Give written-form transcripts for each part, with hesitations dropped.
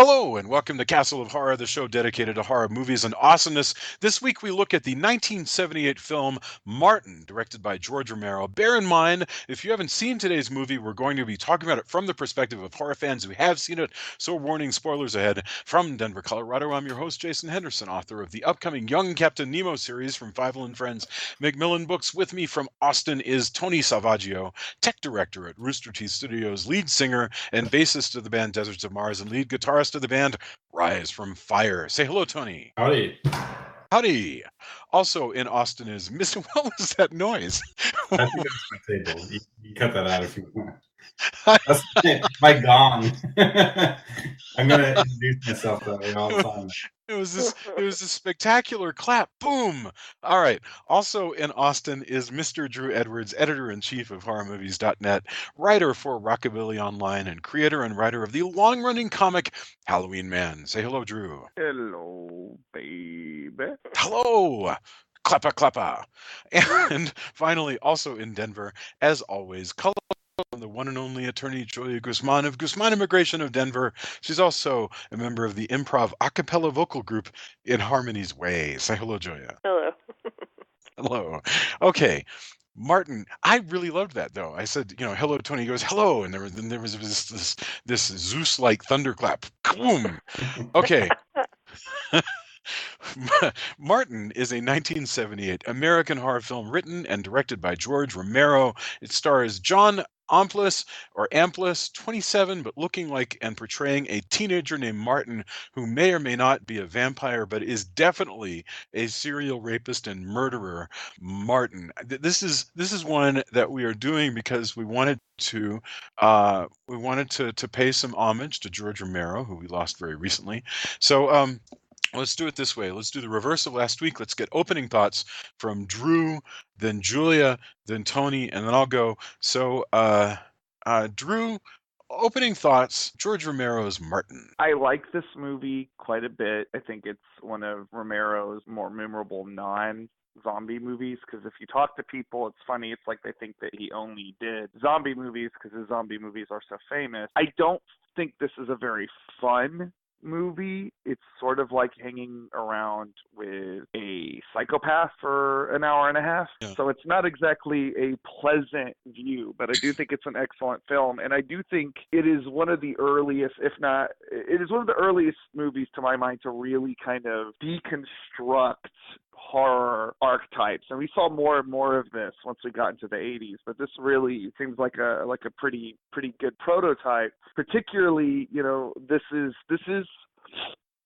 Hello, and welcome to Castle of Horror, the show dedicated to horror movies and awesomeness. This week we look at the 1978 film Martin, directed by George Romero. Bear in mind, if you haven't seen today's movie, we're going to be talking about it from the perspective of horror fans who have seen it, so warning, spoilers ahead. From Denver, Colorado, I'm your host, Jason Henderson, author of the upcoming Young Captain Nemo series from Fievel and Friends Macmillan Books. With me from Austin is Tony Salvaggio, tech director at Rooster Teeth Studios, lead singer and bassist of the band Deserts of Mars, and lead guitarist of the band Rise from Fire. Say hello, Tony. Howdy. Howdy. Also in Austin is Mr. What was that noise? I think that's my table. You cut that out if you want. That's my gong. I'm gonna introduce myself that way all the time. It was this spectacular clap. Boom. All right. Also in Austin is Mr. Drew Edwards, editor-in-chief of HorrorMovies.net, writer for Rockabilly Online, and creator and writer of the long-running comic Halloween Man. Say hello, Drew. Hello, baby. Hello. Clappa, clappa. And finally, also in Denver, as always, color the one and only attorney Julia Guzman of Guzman Immigration of Denver. She's also a member of the improv a cappella vocal group In Harmony's Way. Say hello, Julia. Hello. Hello. Okay. Martin, I really loved that though. I said, hello, Tony. He goes, hello, and there was this Zeus-like thunderclap. Boom. Okay. Martin is a 1978 American horror film written and directed by George Romero. It stars John Amplis, 27, but looking like and portraying a teenager named Martin, who may or may not be a vampire, but is definitely a serial rapist and murderer. Martin. This is one that we are doing because we wanted to pay some homage to George Romero, who we lost very recently. So let's do it this way. Let's do the reverse of last week. Let's get opening thoughts from Drew, then Julia, then Tony, and then I'll go. So, Drew, opening thoughts, George Romero's Martin. I like this movie quite a bit. I think it's one of Romero's more memorable non-zombie movies, because if you talk to people, it's funny. It's like they think that he only did zombie movies because his zombie movies are so famous. I don't think this is a very fun movie. It's sort of like hanging around with a psychopath for an hour and a half. Yeah. So it's not exactly a pleasant view, but I do think it's an excellent film. And I do think it is one of the earliest, if not, it is one of the earliest movies to my mind to really kind of deconstruct horror archetypes, and we saw more and more of this once we got into the 80s. But this really seems like a pretty good prototype. Particularly, this is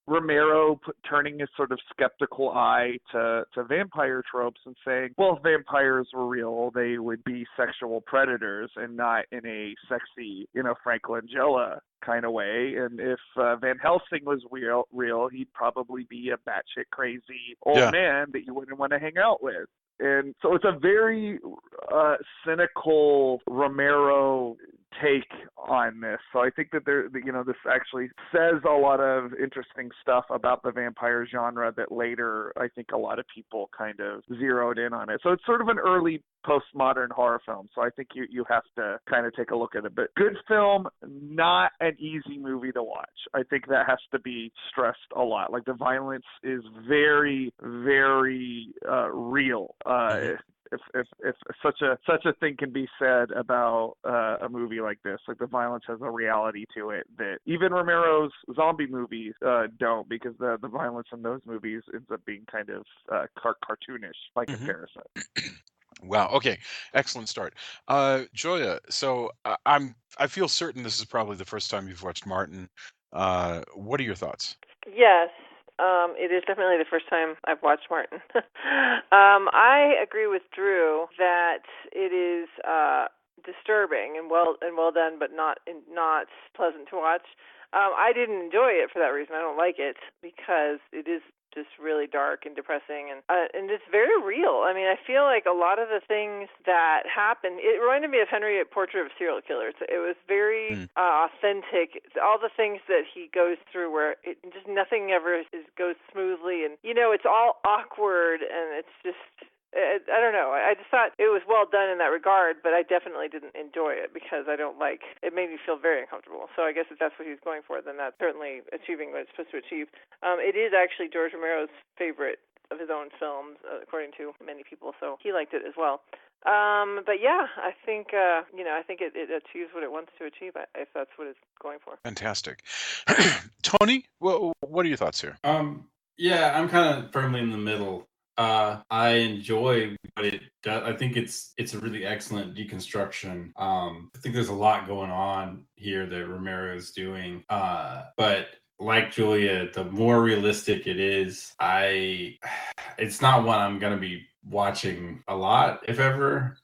Romero turning his sort of skeptical eye to vampire tropes and saying, well, if vampires were real, they would be sexual predators and not in a sexy, Frank Langella kind of way. And if Van Helsing was real, he'd probably be a batshit crazy old man that you wouldn't want to hang out with. And so it's a very cynical Romero take on this. So I think that this actually says a lot of interesting stuff about the vampire genre that later I think a lot of people kind of zeroed in on it. So it's sort of an early postmodern horror film. So I think you have to kind of take a look at it. But good film, not an easy movie to watch. I think that has to be stressed a lot. Like, the violence is very, very real. If such a thing can be said about a movie like this, like, the violence has a reality to it that even Romero's zombie movies don't, because the violence in those movies ends up being kind of cartoonish by comparison. Wow. Okay. Excellent start. Julia, so I feel certain this is probably the first time you've watched Martin. What are your thoughts? Yes. It is definitely the first time I've watched Martin. I agree with Drew that it is disturbing and well done, but not pleasant to watch. I didn't enjoy it for that reason. I don't like it because it is just really dark and depressing, and it's very real. I mean, I feel like a lot of the things that happen, it reminded me of Henry Portrait of a Serial Killer. It was very authentic. All the things that he goes through, where just nothing ever goes smoothly, and it's all awkward, and it's just I don't know. I just thought it was well done in that regard, but I definitely didn't enjoy it because I don't like. It made me feel very uncomfortable. So I guess if that's what he's going for, then that's certainly achieving what it's supposed to achieve. It is actually George Romero's favorite of his own films, according to many people. So he liked it as well. But yeah, I think I think it achieves what it wants to achieve if that's what it's going for. Fantastic. Tony, what are your thoughts here? Yeah, I'm kind of firmly in the middle. I enjoy what it does. I think it's a really excellent deconstruction. I think there's a lot going on here that Romero is doing. But like Julia, the more realistic it is, it's not one I'm gonna be watching a lot, if ever.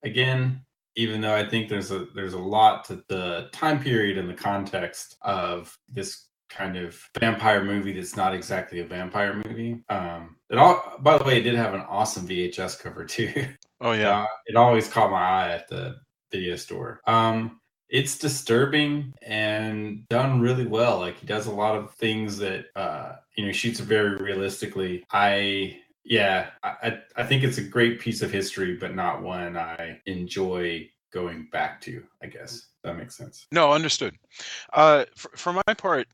Again, even though I think there's a lot to the time period and the context of this kind of vampire movie that's not exactly a vampire movie. By the way, it did have an awesome VHS cover too. Oh yeah. It always caught my eye at the video store. It's disturbing and done really well. Like, he does a lot of things that shoots very realistically. I think it's a great piece of history, but not one I enjoy going back to, I guess. That makes sense. No, understood. For my part,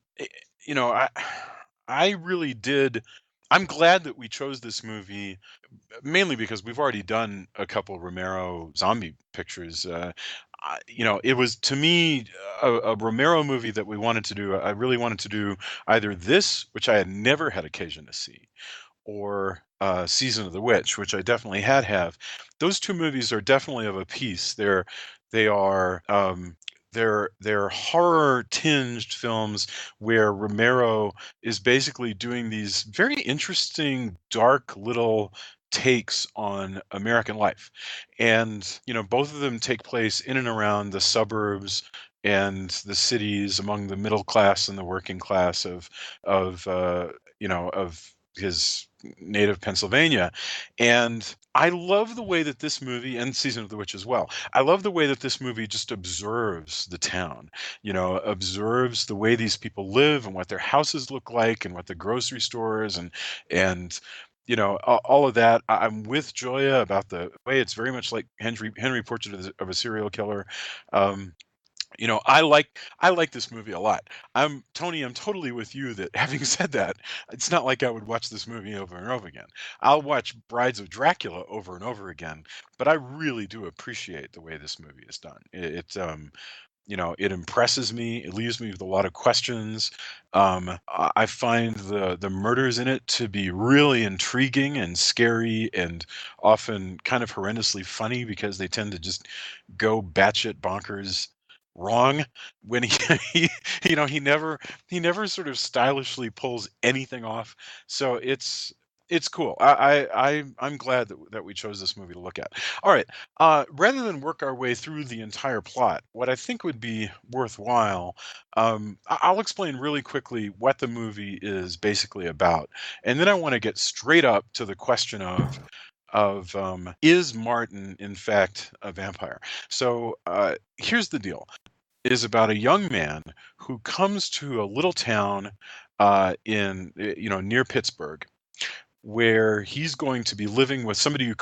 I really did. I'm glad that we chose this movie, mainly because we've already done a couple Romero zombie pictures. It was, to me, a Romero movie that we wanted to do. I really wanted to do either this, which I had never had occasion to see, or Season of the Witch, which I definitely have. Those two movies are definitely of a piece. They're horror tinged films where Romero is basically doing these very interesting, dark little takes on American life. And, both of them take place in and around the suburbs and the cities, among the middle class and the working class of his native Pennsylvania. And I love the way that this movie, and Season of the Witch as well, I love the way that this movie just observes the town, observes the way these people live and what their houses look like and what the grocery stores and all of that. I'm with Joya about the way it's very much like Henry Portrait of a Serial Killer. I like this movie a lot. I'm totally with you that, having said that, it's not like I would watch this movie over and over again. I'll watch Brides of Dracula over and over again, but I really do appreciate the way this movie is done. It impresses me. It leaves me with a lot of questions. I find the murders in it to be really intriguing and scary, and often kind of horrendously funny, because they tend to just go batshit bonkers wrong when he never sort of stylishly pulls anything off. So it's cool. I'm glad that we chose this movie to look at. All right. Rather than work our way through the entire plot, what I think would be worthwhile, I'll explain really quickly what the movie is basically about, and then I want to get straight up to the question of is Martin in fact a vampire? So here's the deal. It is about a young man who comes to a little town in near Pittsburgh, where he's going to be living with somebody who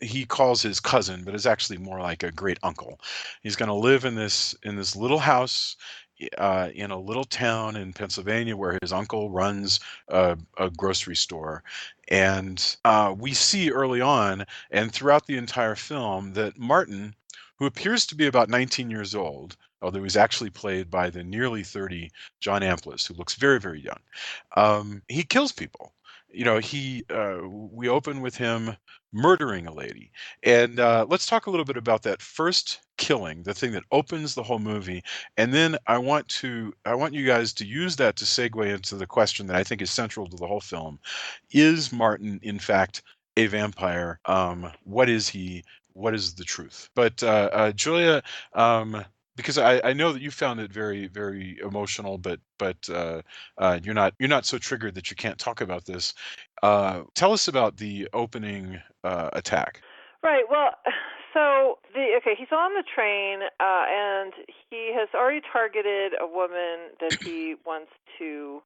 he calls his cousin, but is actually more like a great uncle. He's going to live in this little house in a little town in Pennsylvania, where his uncle runs a grocery store. And we see early on and throughout the entire film that Martin, who appears to be about 19 years old, although he's actually played by the nearly 30 John Amplas, who looks very, very young, he kills people. We open with him murdering a lady. And let's talk a little bit about that first killing, the thing that opens the whole movie. And then I want you guys to use that to segue into the question that I think is central to the whole film. Is Martin, in fact, a vampire? What is he? What is the truth? But Julia, because I know that you found it very, very emotional, but you're not so triggered that you can't talk about this. Tell us about the opening attack. Right. Well, He's on the train, and he has already targeted a woman that he wants to,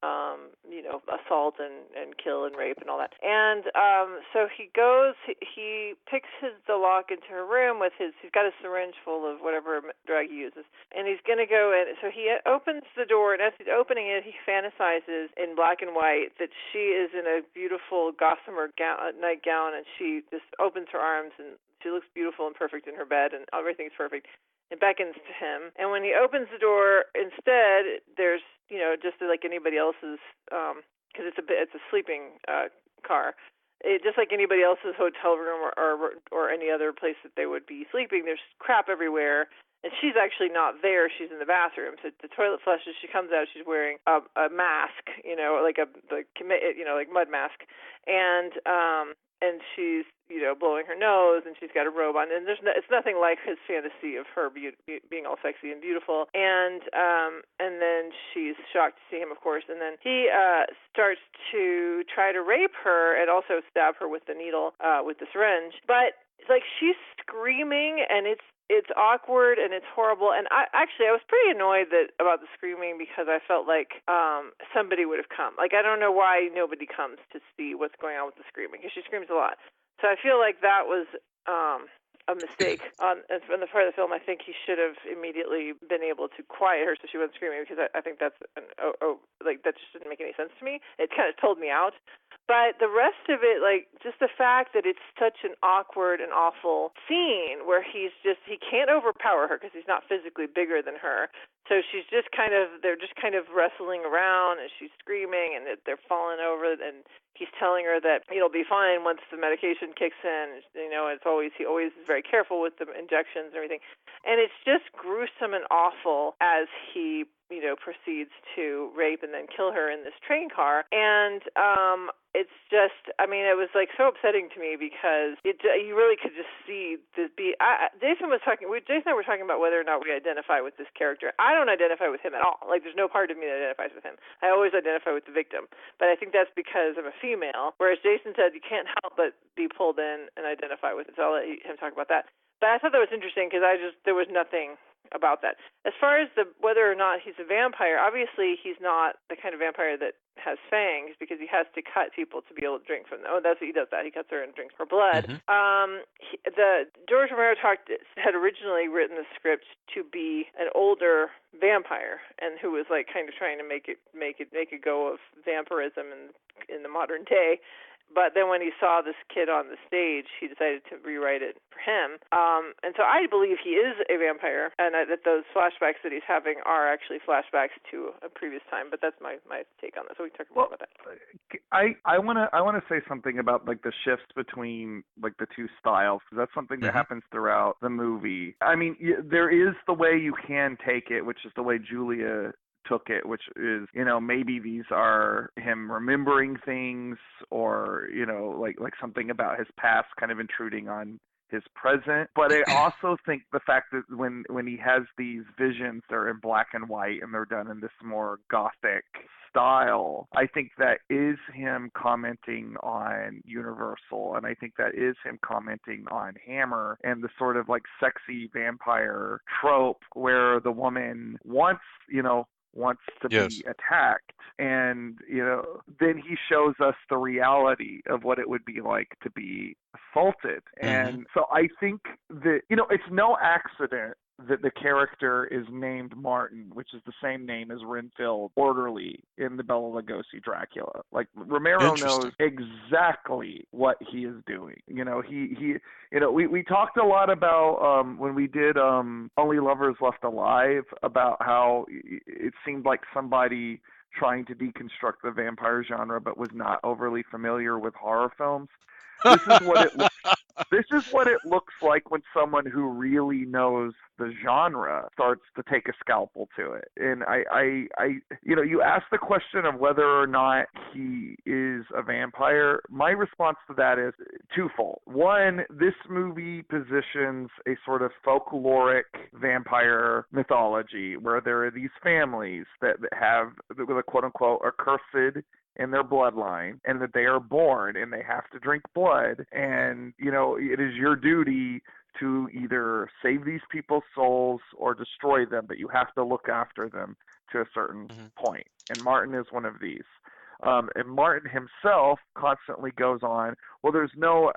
assault and kill and rape and all that. And so he goes, he picks the lock into her room with he's got a syringe full of whatever drug he uses, and he's going to go in. So he opens the door, and as he's opening it, he fantasizes in black and white that she is in a beautiful gossamer nightgown, and she just opens her arms, and she looks beautiful and perfect in her bed, and everything's perfect. It beckons to him, and when he opens the door, instead there's just like anybody else's, because it's a sleeping car. Just like anybody else's hotel room or any other place that they would be sleeping, there's crap everywhere. And she's actually not there. She's in the bathroom. So the toilet flushes. She comes out. She's wearing a mask, like mud mask, and she's blowing her nose, and she's got a robe on. And it's nothing like his fantasy of her being all sexy and beautiful. And then she's shocked to see him, of course. And then he starts to try to rape her and also stab her with the needle, with the syringe. But like she's screaming, and it's awkward and it's horrible. And I was pretty annoyed about the screaming, because I felt like somebody would have come. Like, I don't know why nobody comes to see what's going on with the screaming, because she screams a lot. So I feel like that was a mistake on the part of the film. I think he should have immediately been able to quiet her so she wasn't screaming, because I think that's that just didn't make any sense to me. It kind of told me out. But the rest of it, like just the fact that it's such an awkward and awful scene where he can't overpower her because he's not physically bigger than her. So they're just kind of wrestling around, and she's screaming, and they're falling over, and he's telling her that it'll be fine once the medication kicks in. He always is very careful with the injections and everything. And it's just gruesome and awful as he proceeds to rape and then kill her in this train car. And it's just, it was like so upsetting to me, because you really could just see Jason and I were talking about whether or not we identify with this character. I don't identify with him at all. Like, there's no part of me that identifies with him. I always identify with the victim. But I think that's because I'm a female, whereas Jason said you can't help but be pulled in and identify with it. So I'll let him talk about that. But I thought that was interesting, because there was nothing about that. As far as whether or not he's a vampire, obviously he's not the kind of vampire that has fangs, because he has to cut people to be able to drink from them. Oh, that's what he does. That he cuts her and drinks her blood. Mm-hmm. George Romero had originally written the script to be an older vampire, and who was like kind of trying to make a go of vampirism in the modern day. But then when he saw this kid on the stage, he decided to rewrite it for him. And so I believe he is a vampire, and that those flashbacks that he's having are actually flashbacks to a previous time. But that's my take on this. So we can talk more about that. I wanna say something about like the shifts between like the two styles, because that's something that happens throughout the movie. There is the way you can take it, which is the way Julia took it, which is, maybe these are him remembering things, or, like something about his past kind of intruding on his present. But I also think the fact that when he has these visions, they're in black and white, and they're done in this more gothic style, I think that is him commenting on Universal, and I think that is him commenting on Hammer and the sort of like sexy vampire trope where the woman wants to be attacked, and then he shows us the reality of what it would be like to be assaulted. And so I think that it's no accident that the character is named Martin, which is the same name as Renfield Orderly in the Bela Lugosi Dracula. Like, Romero knows exactly what he is doing. We talked a lot about when we did Only Lovers Left Alive, about how it seemed like somebody trying to deconstruct the vampire genre but was not overly familiar with horror films. This is what it looks like when someone who really knows the genre starts to take a scalpel to it. And you ask the question of whether or not he is a vampire. My response to that is twofold. One, this movie positions a sort of folkloric vampire mythology where there are these families that have the quote unquote accursed in their bloodline, and that they are born and they have to drink blood, and it is your duty to either save these people's souls or destroy them, but you have to look after them to a certain point. And Martin is one of these. And Martin himself constantly goes on, well, there's no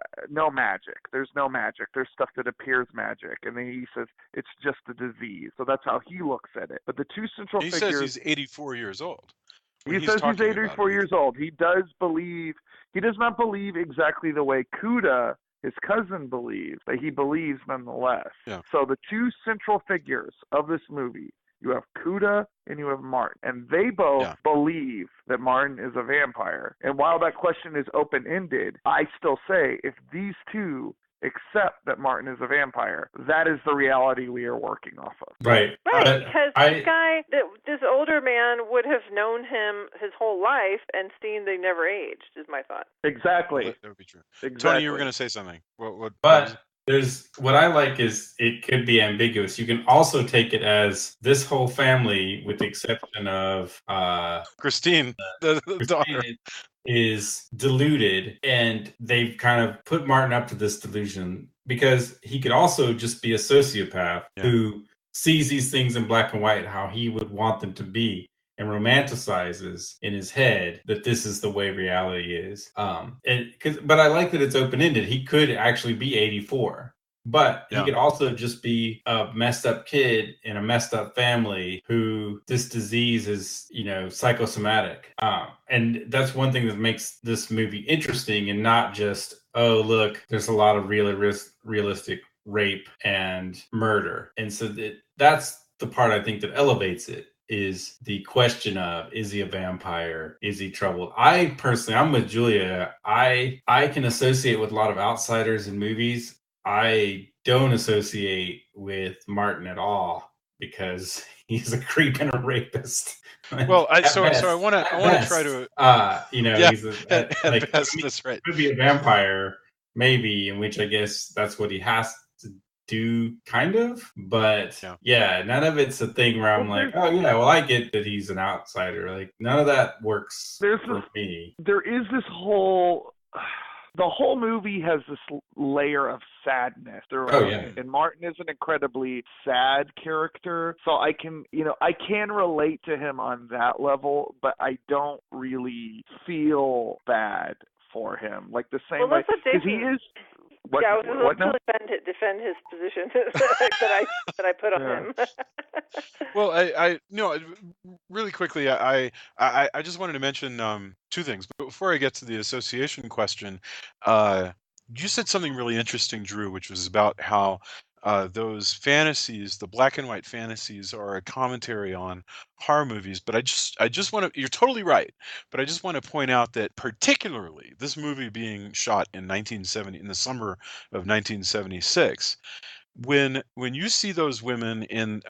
magic. There's no magic. There's stuff that appears magic. And then he says, it's just a disease. So that's how he looks at it. But the two central He figures... says he's 84 years old. He says he's 84 years old. He does not believe exactly the way Kuda, his cousin, believes, but he believes nonetheless. Yeah. So the two central figures of this movie, you have Kuda and you have Martin, and they both believe that Martin is a vampire. And while that question is open-ended, I still say if these two accept that Martin is a vampire, that is the reality we are working off of. Right. Right, because this older man would have known him his whole life and seen they never aged, is my thought. Exactly. That would be true. Exactly. Tony, you were going to say something. What I like is it could be ambiguous. You can also take it as this whole family, with the exception of Christine, the daughter, is deluded, and they've kind of put Martin up to this delusion because he could also just be a sociopath who sees these things in black and white how he would want them to be and romanticizes in his head that this is the way reality is. But I like that it's open-ended. He could actually be 84. But he could also just be a messed up kid in a messed up family who this disease is, psychosomatic. And that's one thing that makes this movie interesting, and not just, oh, look, there's a lot of realistic rape and murder. And so that's the part I think that elevates it, is the question of, is he a vampire? Is he troubled? I personally, I'm with Julia. I can associate with a lot of outsiders in movies. I don't associate with Martin at all because he's a creep and a rapist. Well, I want to try to, he's at best, that's right. Could be a vampire, maybe, in which I guess that's what he has to do, kind of. But none of it's a thing where I'm like, oh yeah, well, I get that he's an outsider. Like, none of that works for me. There is this whole. The whole movie has this layer of sadness throughout it. And Martin is an incredibly sad character. So I can relate to him on that level, but I don't really feel bad for him. Like the same way. Because he is... I was going to defend his position that I put on him. Well, I really quickly, I just wanted to mention two things. But before I get to the association question, you said something really interesting, Drew, which was about how those fantasies, the black and white fantasies, are a commentary on horror movies. But I just want to, you're totally right, but I just want to point out that particularly this movie being shot in in the summer of 1976, when you see those women in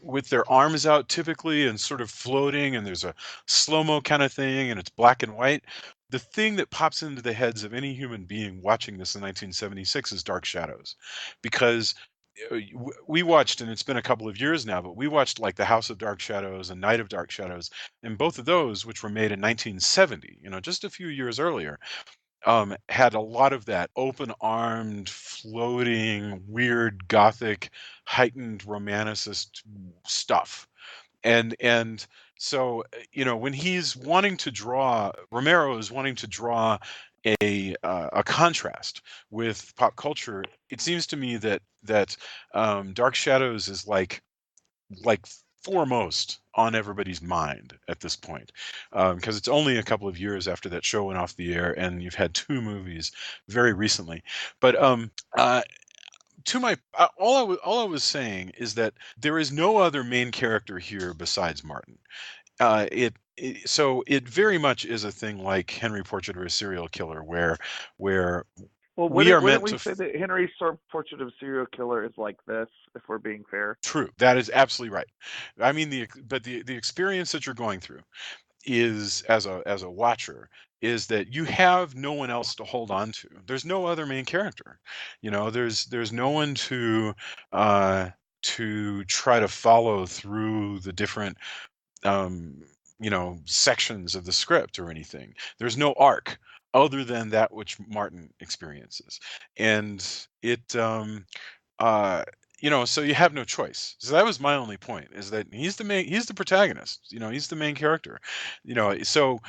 with their arms out typically and sort of floating, and there's a slow-mo kind of thing, and it's black and white, the thing that pops into the heads of any human being watching this in 1976 is Dark Shadows. Because we watched, and it's been a couple of years now, but we watched like The House of Dark Shadows and Night of Dark Shadows, and both of those, which were made in 1970, just a few years earlier, had a lot of that open-armed, floating, weird, gothic, heightened romanticist stuff. And so, when he's wanting to draw, Romero is wanting to draw a contrast with pop culture. It seems to me that Dark Shadows is like foremost on everybody's mind at this point, because it's only a couple of years after that show went off the air, and you've had two movies very recently. But to my all I was saying is that there is no other main character here besides Martin. So it very much is a thing like Henry Portrait of a Serial Killer, where we are meant to say that Henry's Portrait of a Serial Killer is like this, if we're being fair. True, that is absolutely right. I mean, the experience that you're going through is, as a watcher, is that you have no one else to hold on to. There's no other main character. There's no one to try to follow through the different sections of the script or anything. There's no arc. other than that which Martin experiences. And it uh so you have no choice. So that was my only point, is that he's the protagonist, he's the main character. So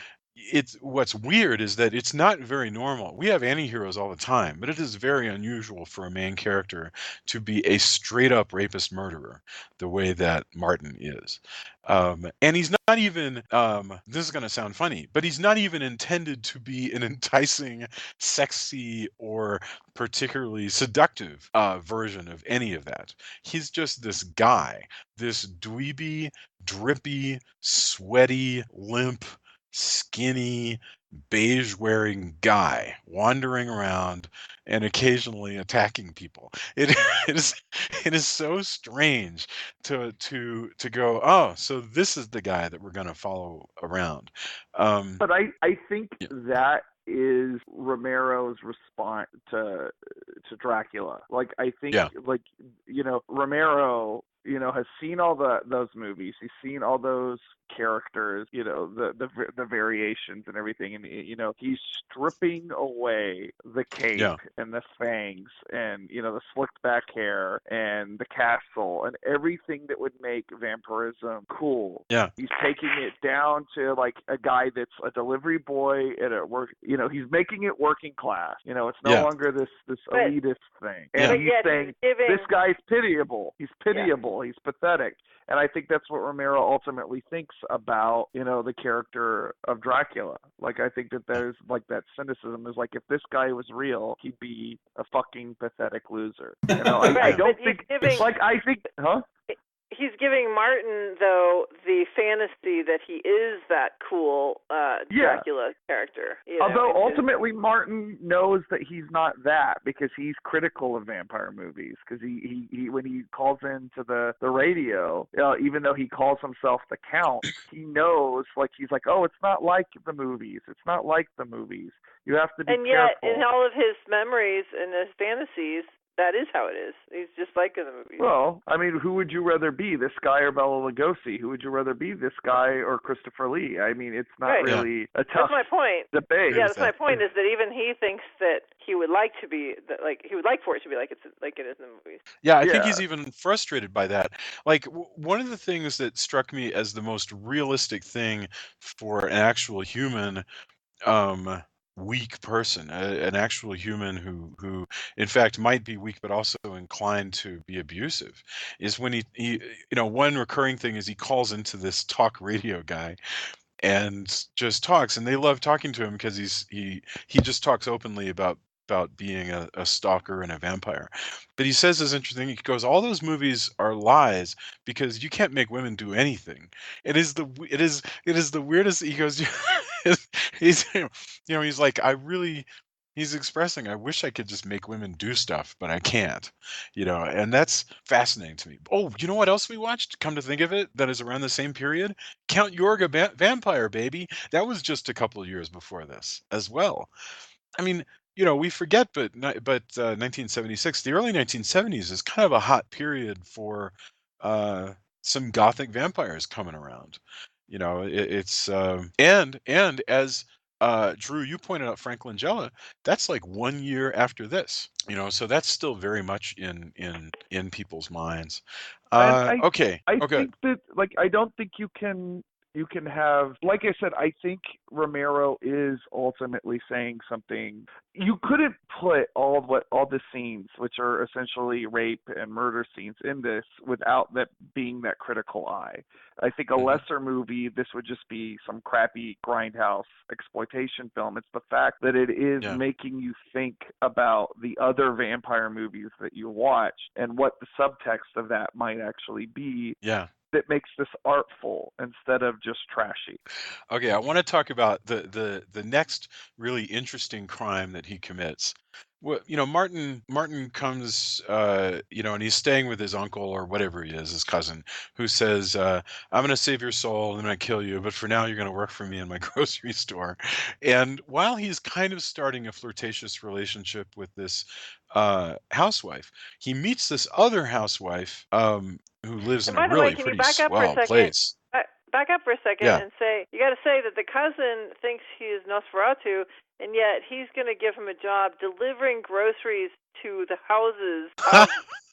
it's what's weird is that it's not very normal. We have anti-heroes all the time, but it is very unusual for a main character to be a straight up rapist murderer the way that Martin is. And he's not even this is going to sound funny, but he's not even intended to be an enticing, sexy, or particularly seductive version of any of that. He's just this guy, this dweeby, drippy, sweaty, limp, skinny, beige wearing guy wandering around and occasionally attacking people. It, it is it is so strange to go, oh, so this is the guy that we're going to follow around. But I think Yeah. that is Romero's response to Dracula. Like, I think, Yeah. like, Romero, has seen all those movies. He's seen all those characters, the variations and everything, and he's stripping away the cape Yeah. and the fangs and the slicked back hair and the castle and everything that would make vampirism cool. Yeah. He's taking it down to like a guy that's a delivery boy at a work. He's making it working class. It's no Yeah. longer this But- elitist thing. And Yeah. he's yet saying he's giving- this guy's pitiable. He's pitiable. He's pathetic. And I think that's what Romero ultimately thinks about, the character of Dracula. Like, I think that there's like that cynicism is like, if this guy was real, he'd be a fucking pathetic loser. I Right, don't but he's think, giving- huh? He's giving Martin, though, the fantasy that he is that cool Dracula character. Although ultimately Martin knows that he's not that, because he's critical of vampire movies. Because he when he calls into the radio, even though he calls himself the Count, he knows, like, he's like, oh, it's not like the movies. It's not like the movies. You have to be and yet, careful. in all of his memories and his fantasies, that is how it is. He's just like in the movies. Well, I mean, who would you rather be, this guy or Bela Lugosi? Who would you rather be, this guy or Christopher Lee? I mean, it's not Right. really a That's tough my point. debate. Yeah, that's my point. Is that even he thinks that he would like to be he would like for it to be like it is in the movies. Yeah, I think Yeah. he's even frustrated by that. Like, one of the things that struck me as the most realistic thing for an actual human, weak person, an actual human who in fact might be weak but also inclined to be abusive, is when he one recurring thing is he calls into this talk radio guy and just talks, and they love talking to him because he just talks openly about being a stalker and a vampire. But he says this interesting. He goes, all those movies are lies because you can't make women do anything. It is the weirdest. He goes, he's he's like, he's expressing, I wish I could just make women do stuff, but I can't. And that's fascinating to me. Oh, you know what else we watched? Come to think of it, that is around the same period? Count Yorga Vampire, baby. That was just a couple of years before this as well. I mean, we forget, but 1976, the early 1970s is kind of a hot period for some gothic vampires coming around. It's and as Drew, you pointed out Frank Langella, that's like 1 year after this. So that's still very much in people's minds. And Okay. I Okay. think that, like, I don't think you can have, like I said, I think Romero is ultimately saying something. You couldn't put all the scenes, which are essentially rape and murder scenes, in this without that being that critical eye. I think a lesser movie, this would just be some crappy grindhouse exploitation film. It's the fact that it is making you think about the other vampire movies that you watch and what the subtext of that might actually be. Yeah. That makes this artful instead of just trashy. Okay, I want to talk about the next really interesting crime that he commits. Well, Martin comes, and he's staying with his uncle or whatever he is, his cousin, who says, "I'm going to save your soul and I'm going to kill you, but for now you're going to work for me in my grocery store." And while he's kind of starting a flirtatious relationship with this housewife, he meets this other housewife, who lives in by a the way, really can you pretty back up for a swell second? place. Back up for a second Yeah. and say, you got to say that the cousin thinks he is Nosferatu, and yet he's going to give him a job delivering groceries to the houses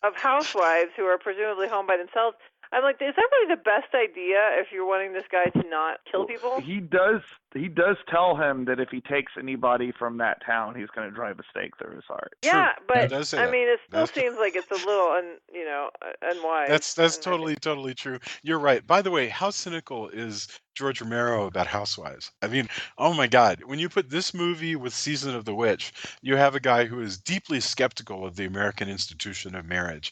of housewives who are presumably home by themselves. I'm like, is that really the best idea if you're wanting this guy to not kill people? He does tell him that if he takes anybody from that town, he's going to drive a stake through his heart. Yeah, True. but He does say I that. mean, it still seems like it's a little, unwise. That's totally true. You're right. By the way, how cynical is George Romero about Housewives? I mean, oh my God, when you put this movie with Season of the Witch, you have a guy who is deeply skeptical of the American institution of marriage.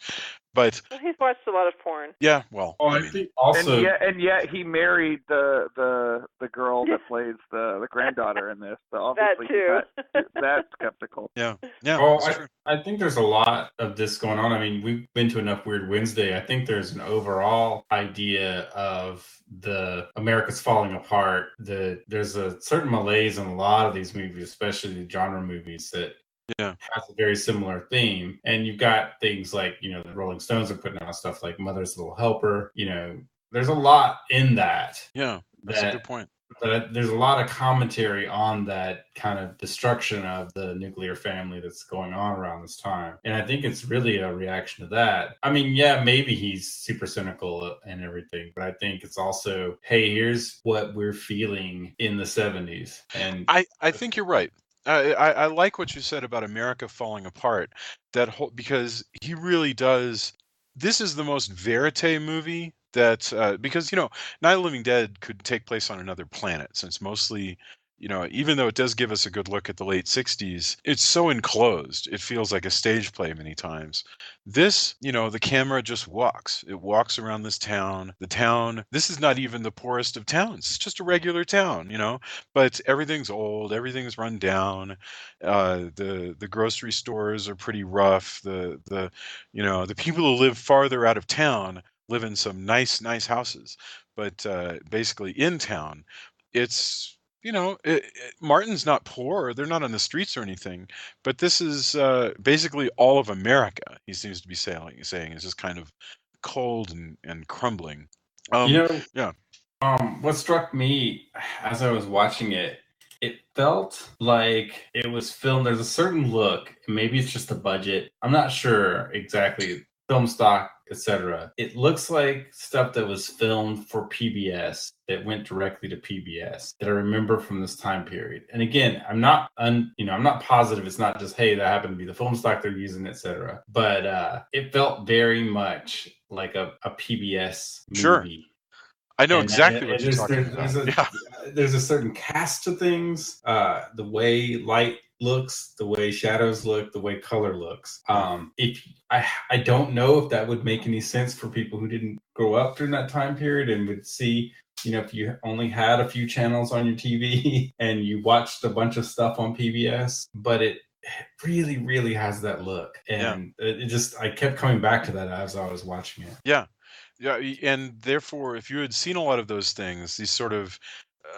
But Well, he's watched a lot of porn. yeah, well, Oh, I I mean, think also And yet he married the girl that plays the granddaughter in this. So obviously That too. that's skeptical. yeah, Oh, that's true. I think there's a lot of this going on. I mean, we've been to enough Weird Wednesday. I think there's an overall idea of the America's falling apart. There's a certain malaise in a lot of these movies, especially the genre movies, that Yeah. has a very similar theme. And you've got things like, the Rolling Stones are putting out stuff like Mother's Little Helper. There's a lot in that. Yeah, that's a good point. But there's a lot of commentary on that kind of destruction of the nuclear family that's going on around this time. And I think it's really a reaction to that. I mean, yeah, maybe he's super cynical and everything, but I think it's also, hey, here's what we're feeling in the 70s. And I think you're right. I like what you said about America falling apart. Because he really does. This is the most verite movie that because Night of the Living Dead could take place on another planet, since mostly even though it does give us a good look at the late 60s, it's so enclosed. It feels like a stage play many times. This, the camera just walks. It walks around this town. The town, this is not even the poorest of towns. It's just a regular town, but everything's old, everything's run down. The grocery stores are pretty rough. The people who live farther out of town live in some nice houses, but basically in town, it's Martin's not poor. They're not on the streets or anything, but this is basically all of America. He seems to be saying is just kind of cold and crumbling. Yeah. What struck me as I was watching it, it felt like it was filmed. There's a certain look, and maybe it's just the budget. I'm not sure exactly. Film stock, etc. It looks like stuff that was filmed for PBS that went directly to PBS that I remember from this time period. And again, I'm not positive. It's not just, hey, that happened to be the film stock they're using, etc. But it felt very much like a PBS movie. Sure. I know exactly what you're talking about. There's a certain cast to things, the way light looks, the way shadows look, the way color looks. I don't know if that would make any sense for people who didn't grow up during that time period and would see, if you only had a few channels on your TV and you watched a bunch of stuff on PBS, but it really, really has that look. And I kept coming back to that as I was watching it. Yeah. Yeah, and therefore, if you had seen a lot of those things, these sort of,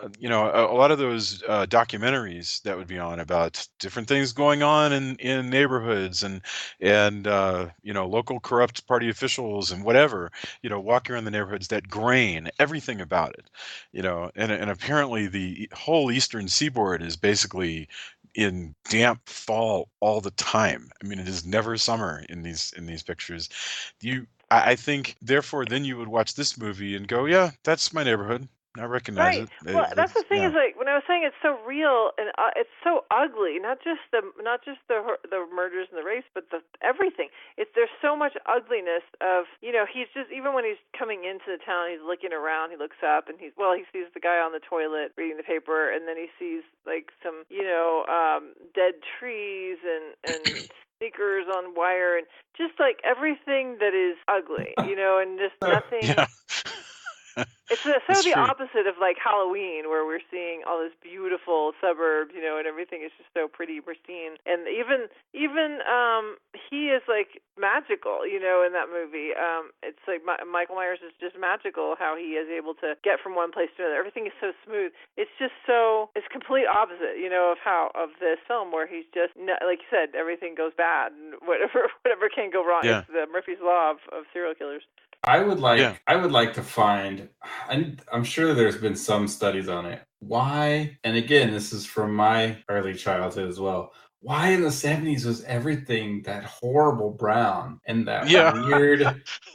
a lot of those documentaries that would be on about different things going on in neighborhoods and local corrupt party officials and whatever, walking around the neighborhoods, that grain, everything about it, and apparently the whole Eastern Seaboard is basically in damp fall all the time. I mean, it is never summer in these pictures. I think, therefore, then you would watch this movie and go, yeah, that's my neighborhood. I recognize it. Well, that's the thing is, like, when I was saying it's so real and it's so ugly. Not just the murders and the race, but everything. There's so much ugliness of he's just, even when he's coming into the town, he's looking around. He looks up and he sees the guy on the toilet reading the paper, and then he sees like some dead trees and sneakers on wire and just like everything that is ugly, and just nothing. Yeah. It's the opposite of like Halloween, where we're seeing all this beautiful suburbs, and everything is just so pretty, pristine. And even he is like magical, in that movie. It's like Michael Myers is just magical, how he is able to get from one place to another. Everything is so smooth. It's complete opposite, of this film, where he's just, like you said, everything goes bad and whatever can go wrong. Yeah. It's the Murphy's Law of serial killers. I would like to find I'm sure there's been some studies on it. Why? And again, this is from my early childhood as well. Why in the 70s was everything that horrible brown and Yeah.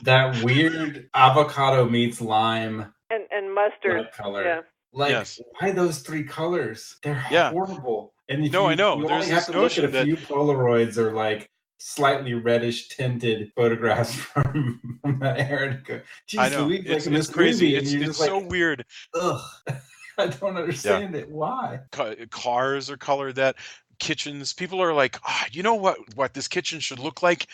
that weird avocado meets lime and mustard color? Yeah. Like, Yes. why those three colors? They're Yeah. horrible. And if No, I know. you There's only have this to look at a notion that few Polaroids or like slightly reddish tinted photographs from that era. I Geez know Louise, like in it's this crazy. movie, and you're It's just so like, weird. ugh, I don't understand it. Why? Cars are colored that. Kitchens. People are like, you know what this kitchen should look like?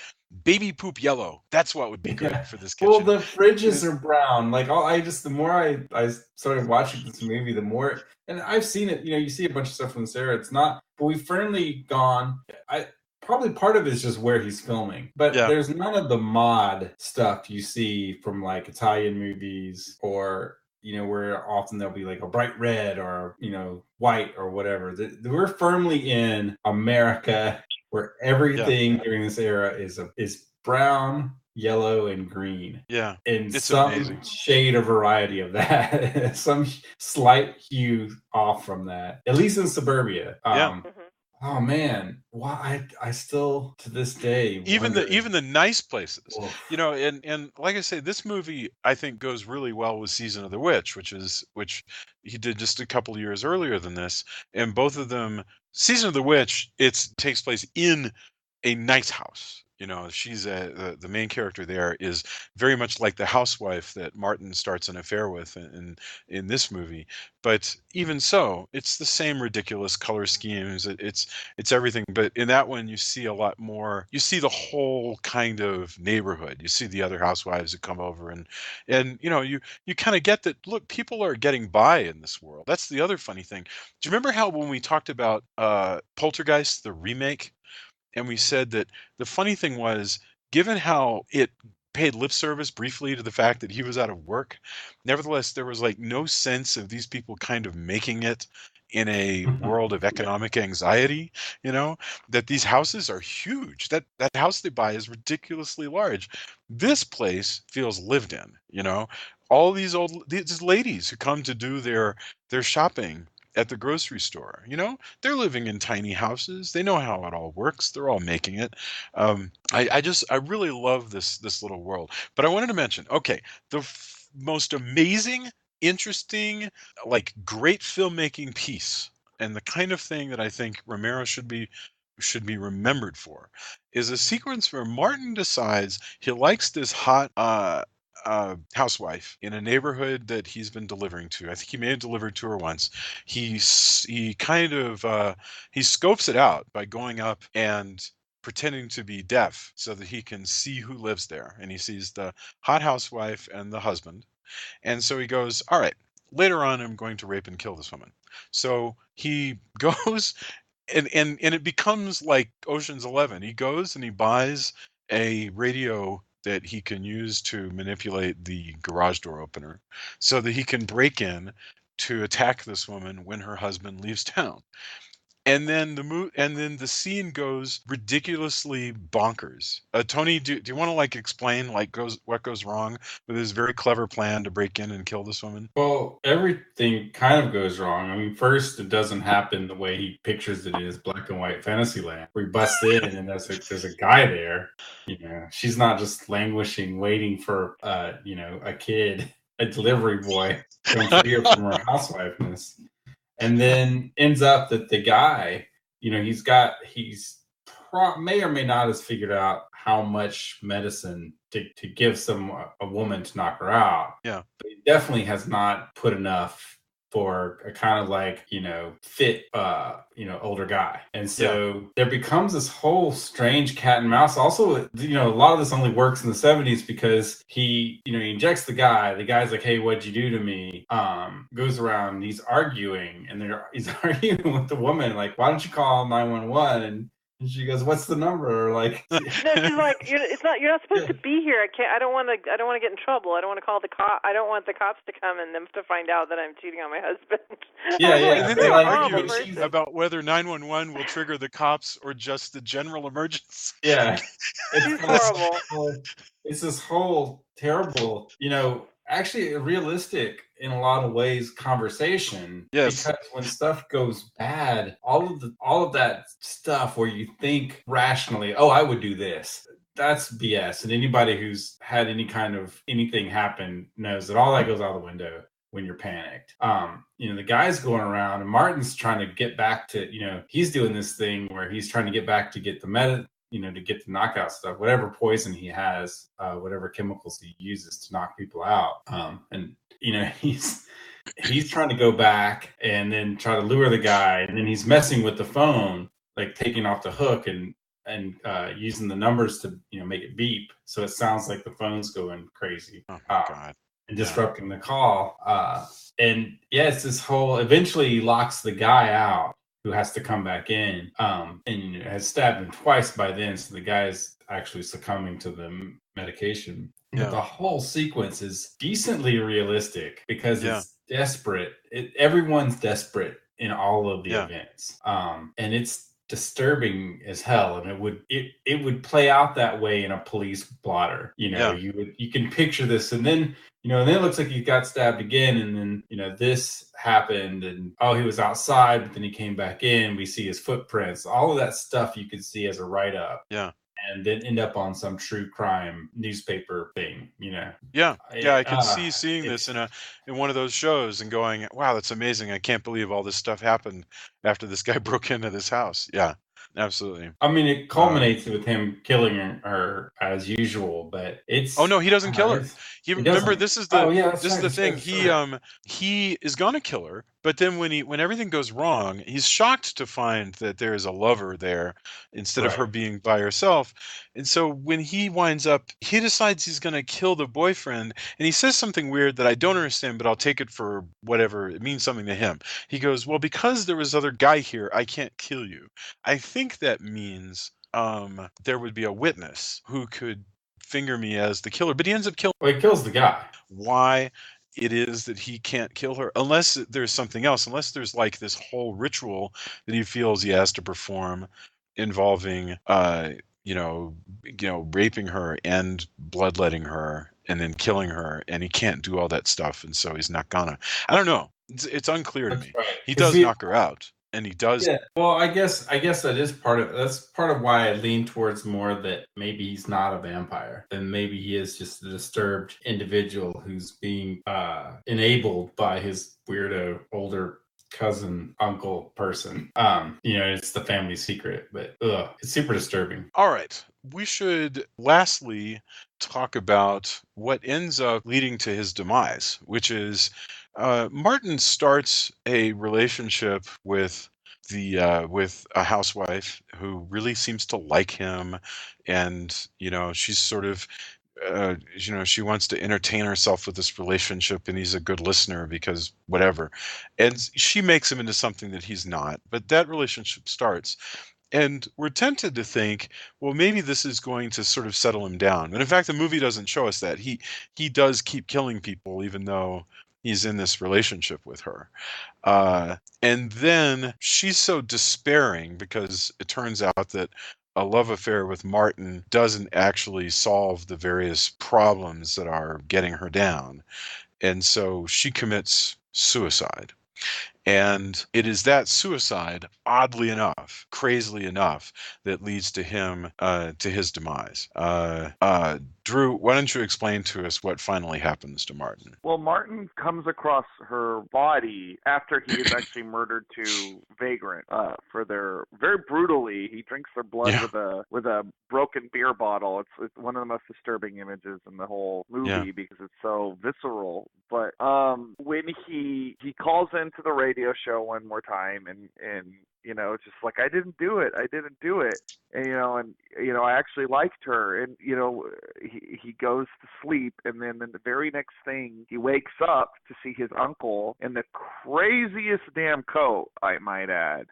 Baby poop yellow. That's what would be good for this Well, kitchen. the fridges are brown. Like the more I started watching this movie, the more, and I've seen it. You see a bunch of stuff from this era. It's not, but we've firmly gone. Probably part of it is just where he's filming, but Yeah. there's none of the mod stuff you see from like Italian movies or where often there'll be like a bright red or white or whatever. We're firmly in America where everything during this era is brown, yellow, and green. Yeah. And It's some amazing. shade or variety of that, some slight hue off from that, at least in suburbia. Oh man, why I still to this day even wonder. the nice places, Oof. and like I say, this movie I think goes really well with Season of the Witch, which he did just a couple of years earlier than this, and both of them. Season of the Witch, it takes place in a nice house. She's the main character there is very much like the housewife that Martin starts an affair with in this movie. But even so, it's the same ridiculous color schemes. It's everything. But in that one, you see a lot more. You see the whole kind of neighborhood. You see the other housewives that come over, and you kind of get that. Look, people are getting by in this world. That's the other funny thing. Do you remember how when we talked about Poltergeist, the remake? And we said that the funny thing was, given how it paid lip service briefly to the fact that he was out of work, nevertheless, there was like no sense of these people kind of making it in a world of economic anxiety, that these houses are huge. That house they buy is ridiculously large. This place feels lived in. All these ladies who come to do their shopping at the grocery store, they're living in tiny houses. They know how it all works. They're all making it. I really love this little world. But I wanted to mention, okay, the most amazing, interesting, like great filmmaking piece, and the kind of thing that I think Romero should be remembered for, is a sequence where Martin decides he likes this hot housewife in a neighborhood that he's been delivering to. I think he may have delivered to her once. He kind of he scopes it out by going up and pretending to be deaf so that he can see who lives there, and he sees the hot housewife and the husband, and so he goes, all right, later on I'm going to rape and kill this woman. So he goes and it becomes like Ocean's 11. He goes and he buys a radio that he can use to manipulate the garage door opener so that he can break in to attack this woman when her husband leaves town. And then the scene goes ridiculously bonkers. Tony, do you want to like explain what goes wrong with his very clever plan to break in and kill this woman? Well, everything kind of goes wrong. I mean, first, it doesn't happen the way he pictures it in his black and white fantasy land, where he busts in and there's a guy there. She's not just languishing, waiting for a kid, a delivery boy, to come free her from her housewiveness. And then ends up that the guy, he's may or may not has figured out how much medicine to give a woman to knock her out. Yeah. But he definitely has not put enough for a kind of like, fit, older guy. And so there becomes this whole strange cat and mouse. Also, a lot of this only works in the 70s because he injects the guy. The guy's like, hey, what'd you do to me? Goes around and he's arguing he's arguing with the woman. Like, why don't you call 911? And she goes, "What's the number?" Like, no, she's like, you're not supposed to be here. I don't want to get in trouble. I don't want to call the cop. I don't want the cops to come and them to find out that I'm cheating on my husband. Yeah. And then they argue about whether 911 will trigger the cops or just the general emergency. Yeah, it's horrible. It's this whole terrible, actually a realistic in a lot of ways conversation. Yes. Because when stuff goes bad, all of that stuff where you think rationally, oh, I would do this, that's BS. And anybody who's had any kind of anything happen knows that all that goes out the window when you're panicked. The guy's going around and Martin's trying to get back to, he's doing this thing where he's trying to get back to get the to get the knockout stuff, whatever poison he has, whatever chemicals he uses to knock people out. He's trying to go back and then try to lure the guy, and then he's messing with the phone, like taking off the hook and using the numbers to make it beep, so it sounds like the phone's going crazy. Oh my God. And disrupting the call. It's this whole. Eventually, he locks the guy out, who has to come back in, and has stabbed him twice by then. So the guy's actually succumbing to the medication. Yeah. But the whole sequence is decently realistic because it's desperate. Everyone's desperate in all of the events, and it's disturbing as hell. And it would play out that way in a police blotter. You can picture this, and then. And then it looks like he got stabbed again, and then, this happened, and, he was outside, but then he came back in. We see his footprints. All of that stuff you could see as a write-up. Yeah. And then end up on some true crime newspaper thing, Yeah. I could see seeing this in one of those shows and going, wow, that's amazing. I can't believe all this stuff happened after this guy broke into this house. Yeah. Absolutely. I mean, it culminates with him killing her as usual, but it's. Oh no, he doesn't kill her. Remember, this is the thing. He is gonna kill her, but then when everything goes wrong, he's shocked to find that there is a lover there instead of her being by herself. And so when he winds up, he decides he's gonna kill the boyfriend, and he says something weird that I don't understand, but I'll take it for whatever it means, something to him. He goes, "Well, because there was other guy here, I can't kill you." I think that means there would be a witness who could finger me as the killer, but he ends up killing. Well, he kills the guy. Why it is that he can't kill her, unless there's something else, unless there's like this whole ritual that he feels he has to perform involving, raping her and bloodletting her and then killing her, and he can't do all that stuff, and so he's not gonna. I don't know. It's unclear to me. Right. He does knock her out. And he does. Yeah. Well, I guess that's part of why I lean towards more that maybe he's not a vampire, and maybe he is just a disturbed individual who's being enabled by his weirdo older cousin, uncle person. It's the family secret, but it's super disturbing. All right. We should lastly talk about what ends up leading to his demise, which is Martin starts a relationship with with a housewife who really seems to like him, and she's sort of she wants to entertain herself with this relationship, and he's a good listener because whatever, and she makes him into something that he's not. But that relationship starts. And we're tempted to think, well, maybe this is going to sort of settle him down. But in fact, the movie doesn't show us that. He does keep killing people, even though he's in this relationship with her. And then she's so despairing because it turns out that a love affair with Martin doesn't actually solve the various problems that are getting her down. And so she commits suicide. And it is that suicide, oddly enough, crazily enough, that leads to him, to his demise. Drew, why don't you explain to us what finally happens to Martin? Well, Martin comes across her body after he is actually murdered two vagrant for their very brutally. He drinks their blood with a broken beer bottle. It's one of the most disturbing images in the whole movie because it's so visceral. But when he calls into the radio show one more time and just like, I didn't do it, and I actually liked her, and he goes to sleep, and then the very next thing he wakes up to see his uncle in the craziest damn coat, I might add,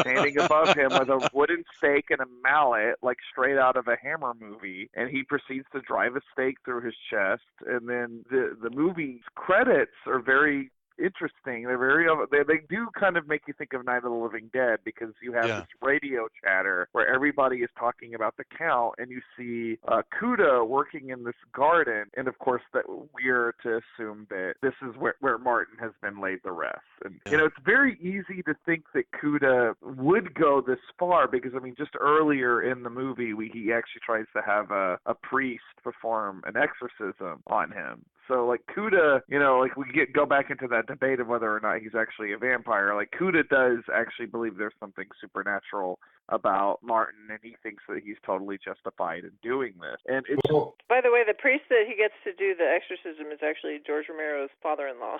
standing above him with a wooden stake and a mallet, like straight out of a Hammer movie, and he proceeds to drive a stake through his chest. And then the movie's credits are very interesting. They're they do kind of make you think of Night of the Living Dead, because you have this radio chatter where everybody is talking about the Count, and you see Cuda working in this garden, and of course that we're to assume that this is where Martin has been laid to rest. And it's very easy to think that Cuda would go this far, because I mean, just earlier in the movie, he actually tries to have a priest perform an exorcism on him. So, like, Cuda, like, we go back into that debate of whether or not he's actually a vampire. Like, Cuda does actually believe there's something supernatural about Martin, and he thinks that he's totally justified in doing this. And it's by the way, the priest that he gets to do the exorcism is actually George Romero's father-in-law.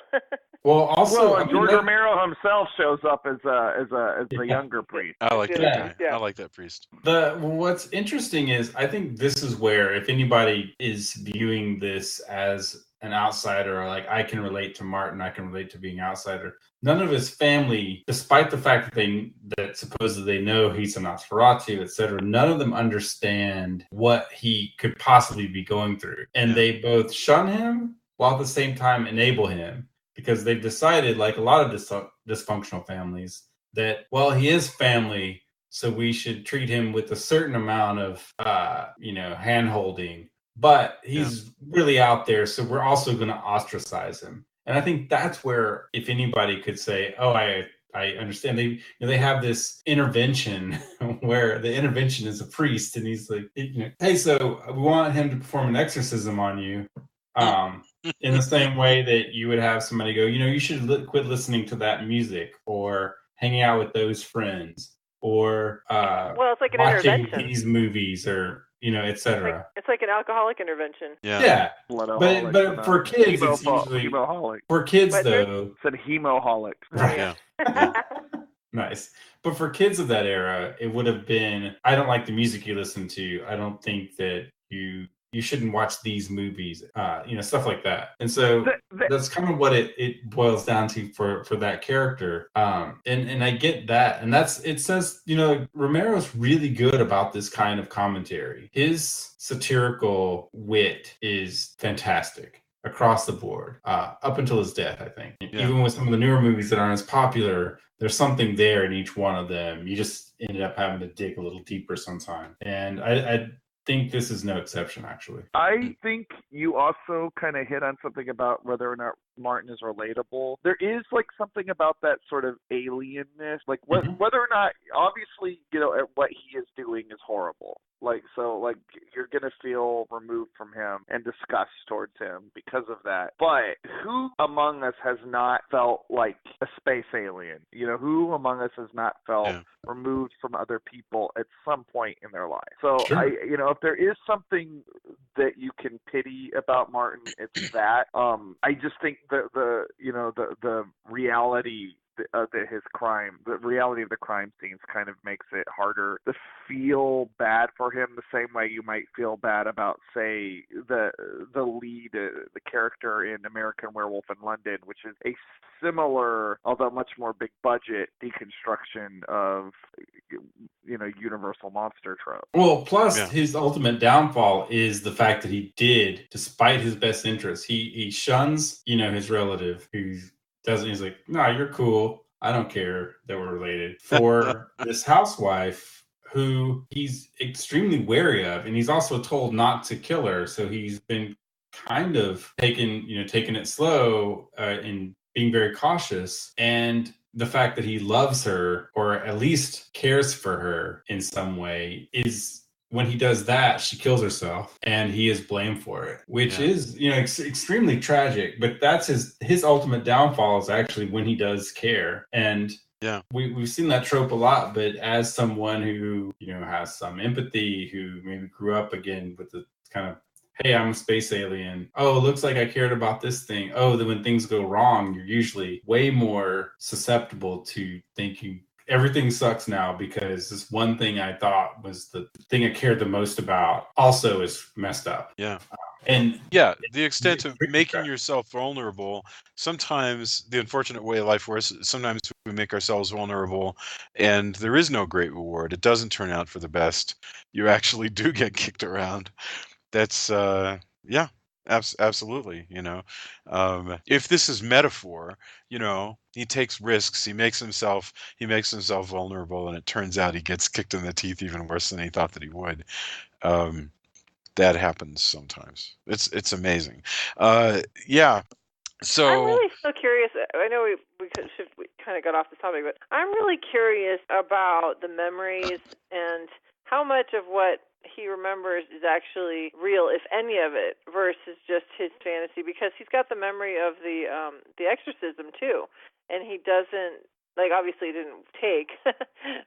George Romero himself shows up as a younger priest. I like that guy. Yeah. I like that priest. What's interesting is, I think this is where, if anybody is viewing this as an outsider, or like, I can relate to Martin, I can relate to being outsider. None of his family, despite the fact that supposedly they know he's a Nosferatu, etc., none of them understand what he could possibly be going through. And they both shun him while at the same time enable him, because they've decided, like a lot of dysfunctional families, that, well, he is family, so we should treat him with a certain amount of, hand-holding. But he's really out there, so we're also going to ostracize him. And I think that's where, if anybody could say, oh, I understand. They have this intervention where the intervention is a priest, and he's like, hey, so we want him to perform an exorcism on you. In the same way that you would have somebody go, you should quit listening to that music, or hanging out with those friends, or it's like an watching intervention. These movies, or etc. It's like an alcoholic intervention. Yeah. But for kids, it's usually for kids though. Said hemoholic. Right. Yeah. Nice. But for kids of that era, it would have been, I don't like the music you listen to. I don't think that you shouldn't watch these movies, stuff like that. And so that's kind of what it boils down to for that character. And I get that. And it says, Romero's really good about this kind of commentary. His satirical wit is fantastic across the board, up until his death, I think. Yeah. Even with some of the newer movies that aren't as popular, there's something there in each one of them. You just ended up having to dig a little deeper sometime. And I think this is no exception, actually. I think you also kind of hit on something about whether or not Martin is relatable. There is like something about that sort of alienness, like whether or not, obviously, what he is doing is horrible. You're going to feel removed from him and disgust towards him because of that. But who among us has not felt like a space alien? Who among us has not felt removed from other people at some point in their life? So, sure. If there is something that you can pity about Martin, it's that. I just think the reality the reality of the crime scenes kind of makes it harder to feel bad for him the same way you might feel bad about, say, the lead, the character in American Werewolf in London, which is a similar, although much more big budget deconstruction of universal monster trope. Well, plus his ultimate downfall is the fact that he did, despite his best interests, he shuns his relative who's he's like, no, you're cool. I don't care that we're related. For this housewife who he's extremely wary of, and he's also told not to kill her. So he's been kind of taking it slow and being very cautious. And the fact that he loves her, or at least cares for her in some way, is, when he does that, she kills herself, and he is blamed for it, which is, extremely tragic. But that's his ultimate downfall, is actually when he does care. And we've seen that trope a lot. But as someone who has some empathy, who maybe grew up again with the kind of, hey, I'm a space alien. Oh, it looks like I cared about this thing. Oh, then when things go wrong, you're usually way more susceptible to thinking everything sucks now because this one thing I thought was the thing I cared the most about also is messed up. Yeah. And the extent of making yourself vulnerable, sometimes the unfortunate way life works, sometimes we make ourselves vulnerable and there is no great reward. It doesn't turn out for the best. You actually do get kicked around. That's Absolutely. If this is metaphor, he takes risks. He makes himself vulnerable, and it turns out he gets kicked in the teeth even worse than he thought that he would. Um, that happens sometimes. It's amazing. Yeah. I'm So really still curious. I know we kind of got off the topic, but I'm really curious about the memories and how much of what he remembers is actually real, if any of it, versus just his fantasy. Because he's got the memory of the exorcism too, and he doesn't. Like, obviously it didn't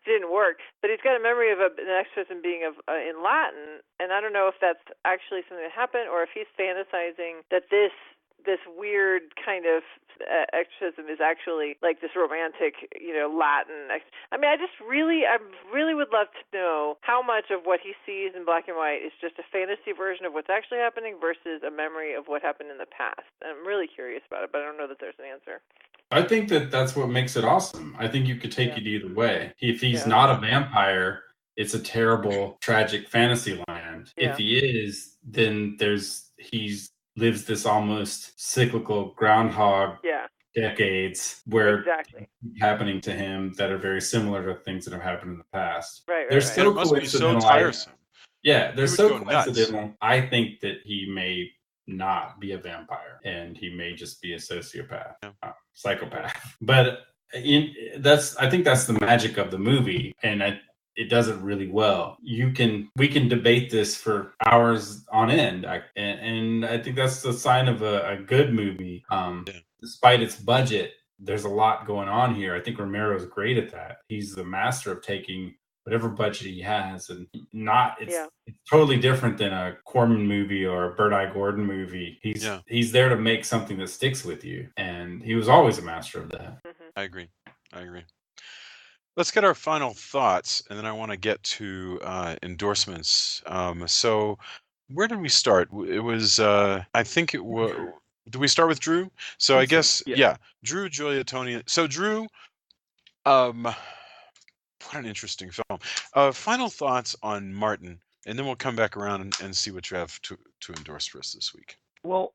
didn't work, but he's got a memory of an exorcism being in Latin, and I don't know if that's actually something that happened or if he's fantasizing that this weird kind of exorcism is actually like this romantic, Latin. I mean, I really would love to know how much of what he sees in black and white is just a fantasy version of what's actually happening versus a memory of what happened in the past. I'm really curious about it, but I don't know that there's an answer. I think that's what makes it awesome. I think you could take it either way. If he's Yeah. not a vampire, it's a terrible, tragic fantasy land. Yeah. If he is, then he lives this almost cyclical groundhog decades where Exactly. happening to him that are very similar to things that have happened in the past. Right. They're right. so it must be so coincidental. tiresome. Yeah, they're He would so go nuts. coincidental. I think that he may not be a vampire and he may just be a sociopath, psychopath. But I think that's the magic of the movie, and it does it really well. We can debate this for hours on end, and I think that's the sign of a good movie. Despite its budget, there's a lot going on here. I think Romero's great at that. He's the master of taking whatever budget he has, and it's totally different than a Corman movie or a Bert I. Gordon movie. He's there to make something that sticks with you, and he was always a master of that. Mm-hmm. I agree. Let's get our final thoughts, and then I want to get to endorsements. So where did we start? It was, I think it was, did we start with Drew? So I guess, Drew, Julia, Tony. So Drew, what an interesting film. Final thoughts on Martin, and then we'll come back around and see what you have to endorse for us this week. Well,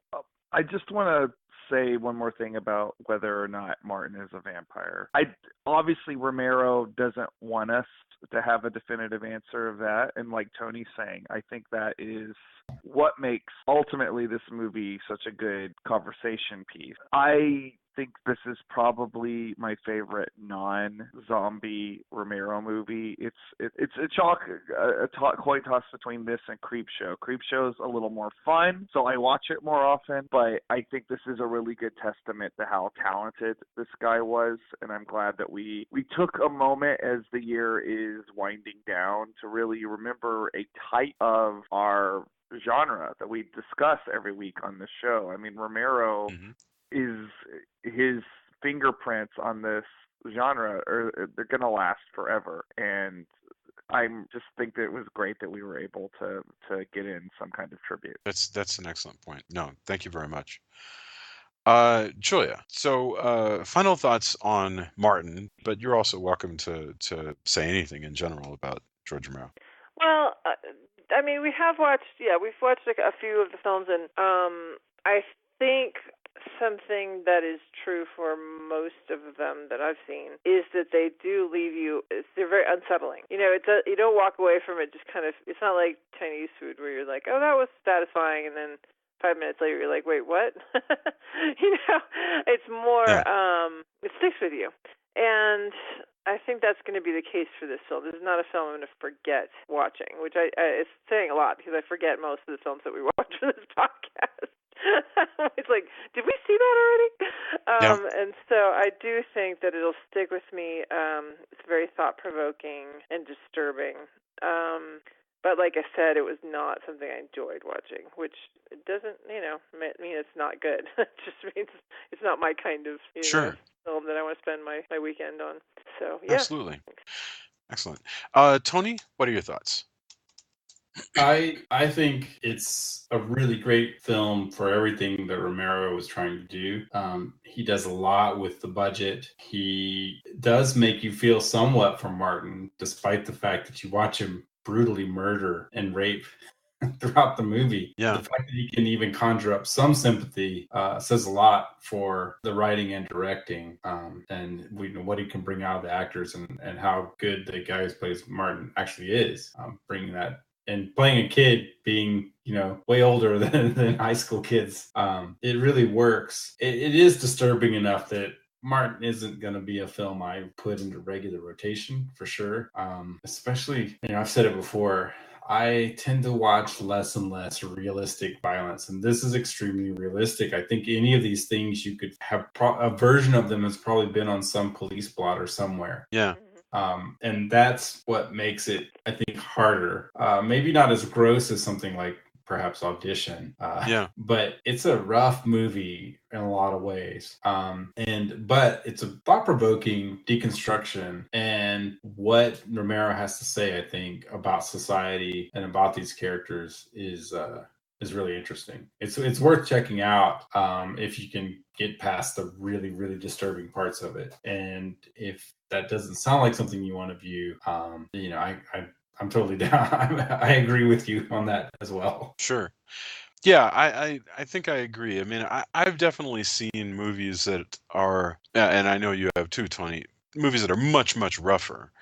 I just want to say one more thing about whether or not Martin is a vampire. Obviously Romero doesn't want us to have a definitive answer of that, and like Tony's saying, I think that is what makes ultimately this movie such a good conversation piece. I think this is probably my favorite non-zombie Romero movie. It's a coin toss between this and Creepshow. Creepshow's a little more fun, so I watch it more often, but I think this is a really good testament to how talented this guy was, and I'm glad that we took a moment as the year is winding down to really remember a type of our genre that we discuss every week on the show. I mean, Romero is his fingerprints on this genre they're going to last forever, and I just think that it was great that we were able to get in some kind of tribute. That's an excellent point. No, thank you very much. Julia, so final thoughts on Martin, but you're also welcome to say anything in general about George Romero. Well, I mean, we've watched a few of the films, and I think something that is true for most of them that I've seen is that they do leave you. They're very unsettling. You don't walk away from it just kind of. It's not like Chinese food where you're like, oh, that was satisfying, and then 5 minutes later you're like, wait, what? It's more. It sticks with you, and I think that's going to be the case for this film. This is not a film I'm going to forget watching, which it's saying a lot because I forget most of the films that we watch for this podcast. It's like, did we see that already? And so I do think that it'll stick with me. It's very thought-provoking and disturbing. But like I said, it was not something I enjoyed watching, which doesn't, mean it's not good. It just means it's not my kind of film that I want to spend my weekend on. So, yeah. Absolutely. Excellent. Tony, what are your thoughts? I think it's a really great film for everything that Romero was trying to do. He does a lot with the budget. He does make you feel somewhat for Martin, despite the fact that you watch him brutally murder and rape throughout the movie. Yeah. The fact that he can even conjure up some sympathy says a lot for the writing and directing, and what he can bring out of the actors, and how good the guy who plays Martin actually is, bringing that. And playing a kid, being way older than high school kids, it really works. It is disturbing enough that Martin isn't going to be a film I put into regular rotation for sure. Especially, I've said it before, I tend to watch less and less realistic violence, and this is extremely realistic. I think any of these things you could have a version of them has probably been on some police blotter somewhere. Yeah. And that's what makes it, I think, harder. Maybe not as gross as something like perhaps Audition. But it's a rough movie in a lot of ways. But it's a thought-provoking deconstruction, and what Romero has to say, I think, about society and about these characters is really interesting. It's worth checking out if you can get past the really, really disturbing parts of it. And if that doesn't sound like something you want to view, I'm totally down. I agree with you on that as well. Sure. Yeah, I think I agree. I mean, I've definitely seen movies that are, and I know you have too, Tony, movies that are much, much rougher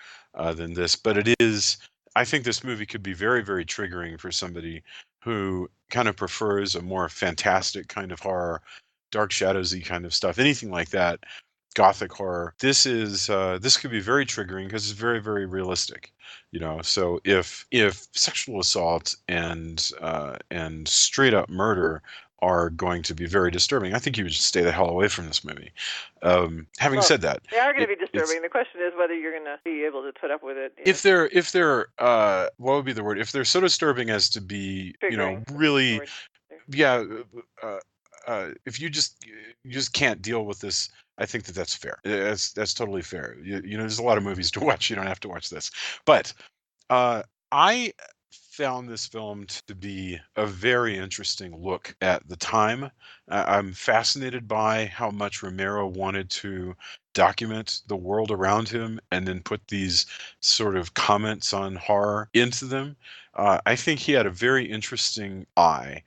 than this, but I think this movie could be very, very triggering for somebody who kind of prefers a more fantastic kind of horror, dark shadowsy kind of stuff, anything like that, gothic horror. This could be very triggering because it's very, very realistic. So if sexual assault and straight up murder are going to be very disturbing, I think you would just stay the hell away from this movie. Having said that, they are going to be disturbing. The question is whether you're going to be able to put up with it. If they're what would be the word? If they're so disturbing as to be, triggering, really, yeah. If you just can't deal with this, I think that's fair. That's totally fair. There's a lot of movies to watch. You don't have to watch this, but I found this film to be a very interesting look at the time. I'm fascinated by how much Romero wanted to document the world around him and then put these sort of comments on horror into them. I think he had a very interesting eye.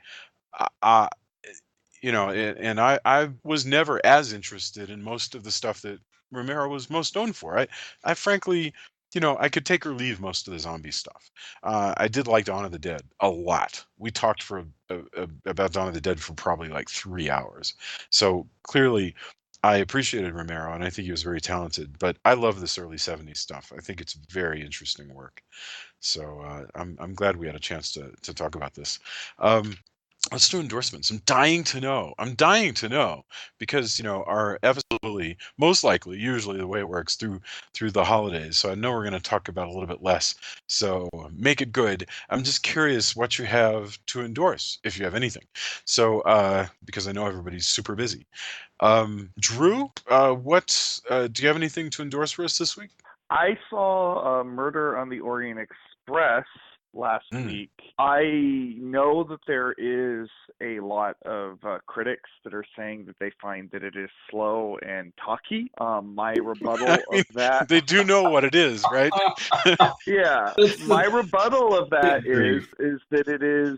And I was never as interested in most of the stuff that Romero was most known for. I frankly, I could take or leave most of the zombie stuff. I did like Dawn of the Dead a lot. We talked about Dawn of the Dead for probably like 3 hours. So clearly, I appreciated Romero, and I think he was very talented. But I love this early '70s stuff. I think it's very interesting work. So I'm glad we had a chance to talk about this. Let's do endorsements. I'm dying to know because our episode most likely, usually the way it works through the holidays. So I know we're going to talk about a little bit less. So make it good. I'm just curious what you have to endorse, if you have anything. So because I know everybody's super busy. Drew, do you have anything to endorse for us this week? I saw Murder on the Orient Express last week. I know that there is a lot of critics that are saying that they find that it is slow and talky. My rebuttal of that... They do know what it is, right? Yeah. My rebuttal of that is that it is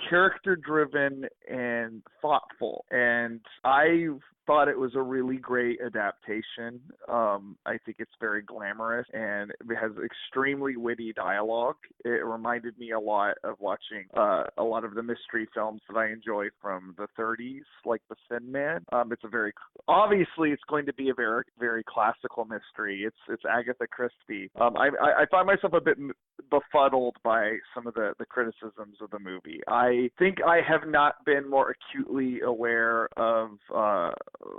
character-driven and thoughtful. And I thought it was a really great adaptation. I think it's very glamorous and it has extremely witty dialogue. It reminded me a lot of watching a lot of the mystery films that I enjoy from the 30s, like The Thin Man. Obviously it's going to be a very, very classical mystery. It's Agatha Christie. I find myself a bit befuddled by some of the criticisms of the movie. I think I have not been more acutely aware of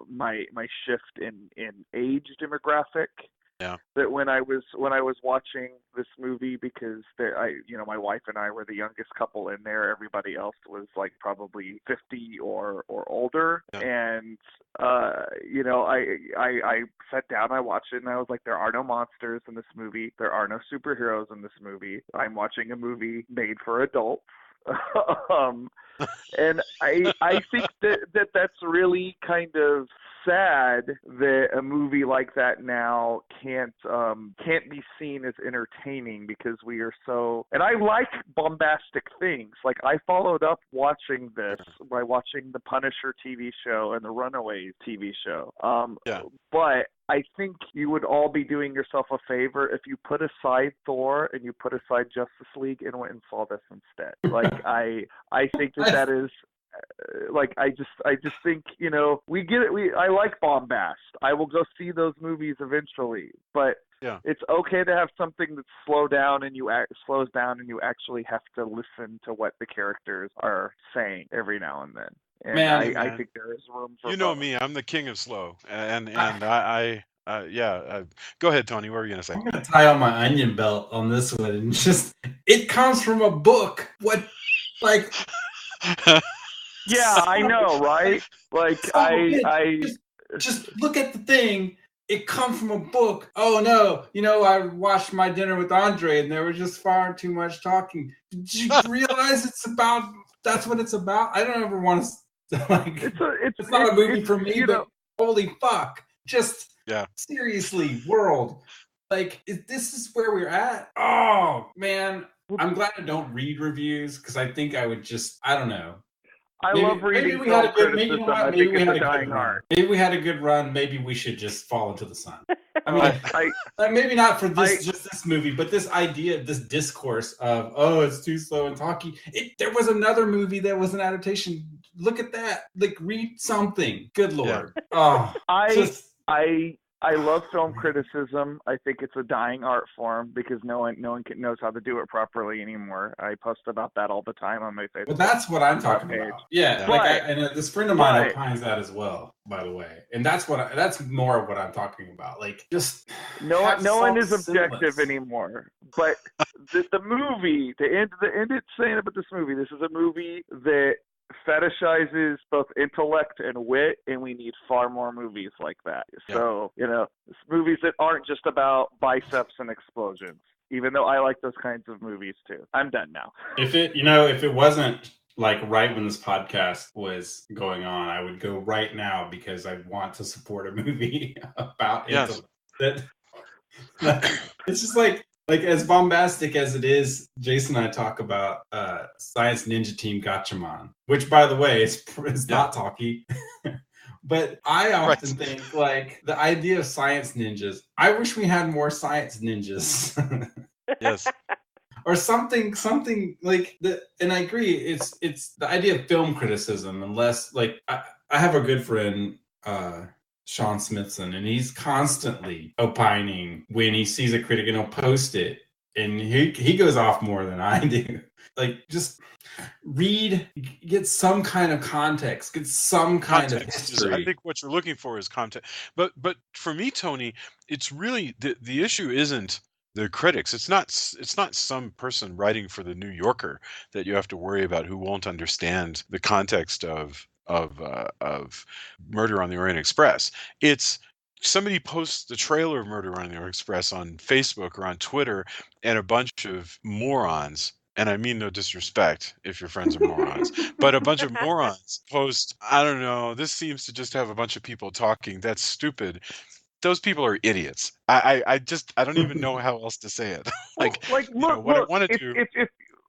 my shift in age demographic. Yeah. That when I was watching this movie, because my wife and I were the youngest couple in there. Everybody else was like probably 50 or older. Yeah. And I sat down, I watched it, and I was like, there are no monsters in this movie. There are no superheroes in this movie. I'm watching a movie made for adults. And I think that's really kind of sad that a movie like that now can't be seen as entertaining because we are so. And I like bombastic things. Like I followed up watching this by watching the Punisher TV show and the Runaways TV show. Yeah. But I think you would all be doing yourself a favor if you put aside Thor and you put aside Justice League and went and saw this instead. Like I think that is like I just think, you know, we get it. I like bombast. I will go see those movies eventually, but it's okay to have something that slows down and you actually have to listen to what the characters are saying every now and then. And Man. I think there is room for You know both. me, I'm the king of slow, and go ahead, Tony. What were you gonna say? I'm gonna tie on my onion belt on this one and just it comes from a book. What, like? Yeah, I know, right? Like just look at the thing. It comes from a book. Oh no, you know, I watched My Dinner with Andre and there was just far too much talking. Did you realize that's what it's about? I don't ever want to like it's not a movie for me, but holy fuck. Just seriously, world. Like this is where we're at. Oh man. I'm glad I don't read reviews because I think I would just I don't know. I love reading film criticism. I think it's a dying art. Maybe we had a good run. Maybe we should just fall into the sun. I mean, maybe not for just this movie, but this idea, this discourse of, oh, it's too slow and talky. There was another movie that was an adaptation. Look at that. Like, read something. Good Lord. Yeah. Oh, I love film criticism. I think it's a dying art form because no one knows how to do it properly anymore. I post about that all the time on my Facebook. Well, that's what I'm talking about. Yeah, and this friend of mine opines that as well, by the way. And that's more of what I'm talking about. Like, just no one is objective anymore. But the movie, the end it's saying about this movie. This is a movie that fetishizes both intellect and wit, and we need far more movies like that. So, you know, movies that aren't just about biceps and explosions, even though I like those kinds of movies too. I'm done now. If it wasn't like right when this podcast was going on, I would go right now because I want to support a movie about intellect. It's just like as bombastic as it is, Jason and I talk about Science Ninja Team Gatchaman, which, by the way, is not talky. But I often think, like, the idea of science ninjas, I wish we had more science ninjas. Yes. Or something like that. And I agree, it's the idea of film criticism, unless, like, I have a good friend, Sean Smithson, and he's constantly opining when he sees a critic and he'll post it, and he goes off more than I do. Like, just read, get some kind of context, get some kind of history. I think what you're looking for is context. But for me, Tony, it's really the issue isn't the critics. It's not some person writing for the New Yorker that you have to worry about who won't understand the context of Murder on the Orient Express. It's somebody posts the trailer of Murder on the Orient Express on Facebook or on Twitter, and a bunch of morons, and I mean no disrespect if your friends are morons, but a bunch of morons post, I don't know, this seems to just have a bunch of people talking. That's stupid. Those people are idiots. I don't even know how else to say it. Look, I want to do.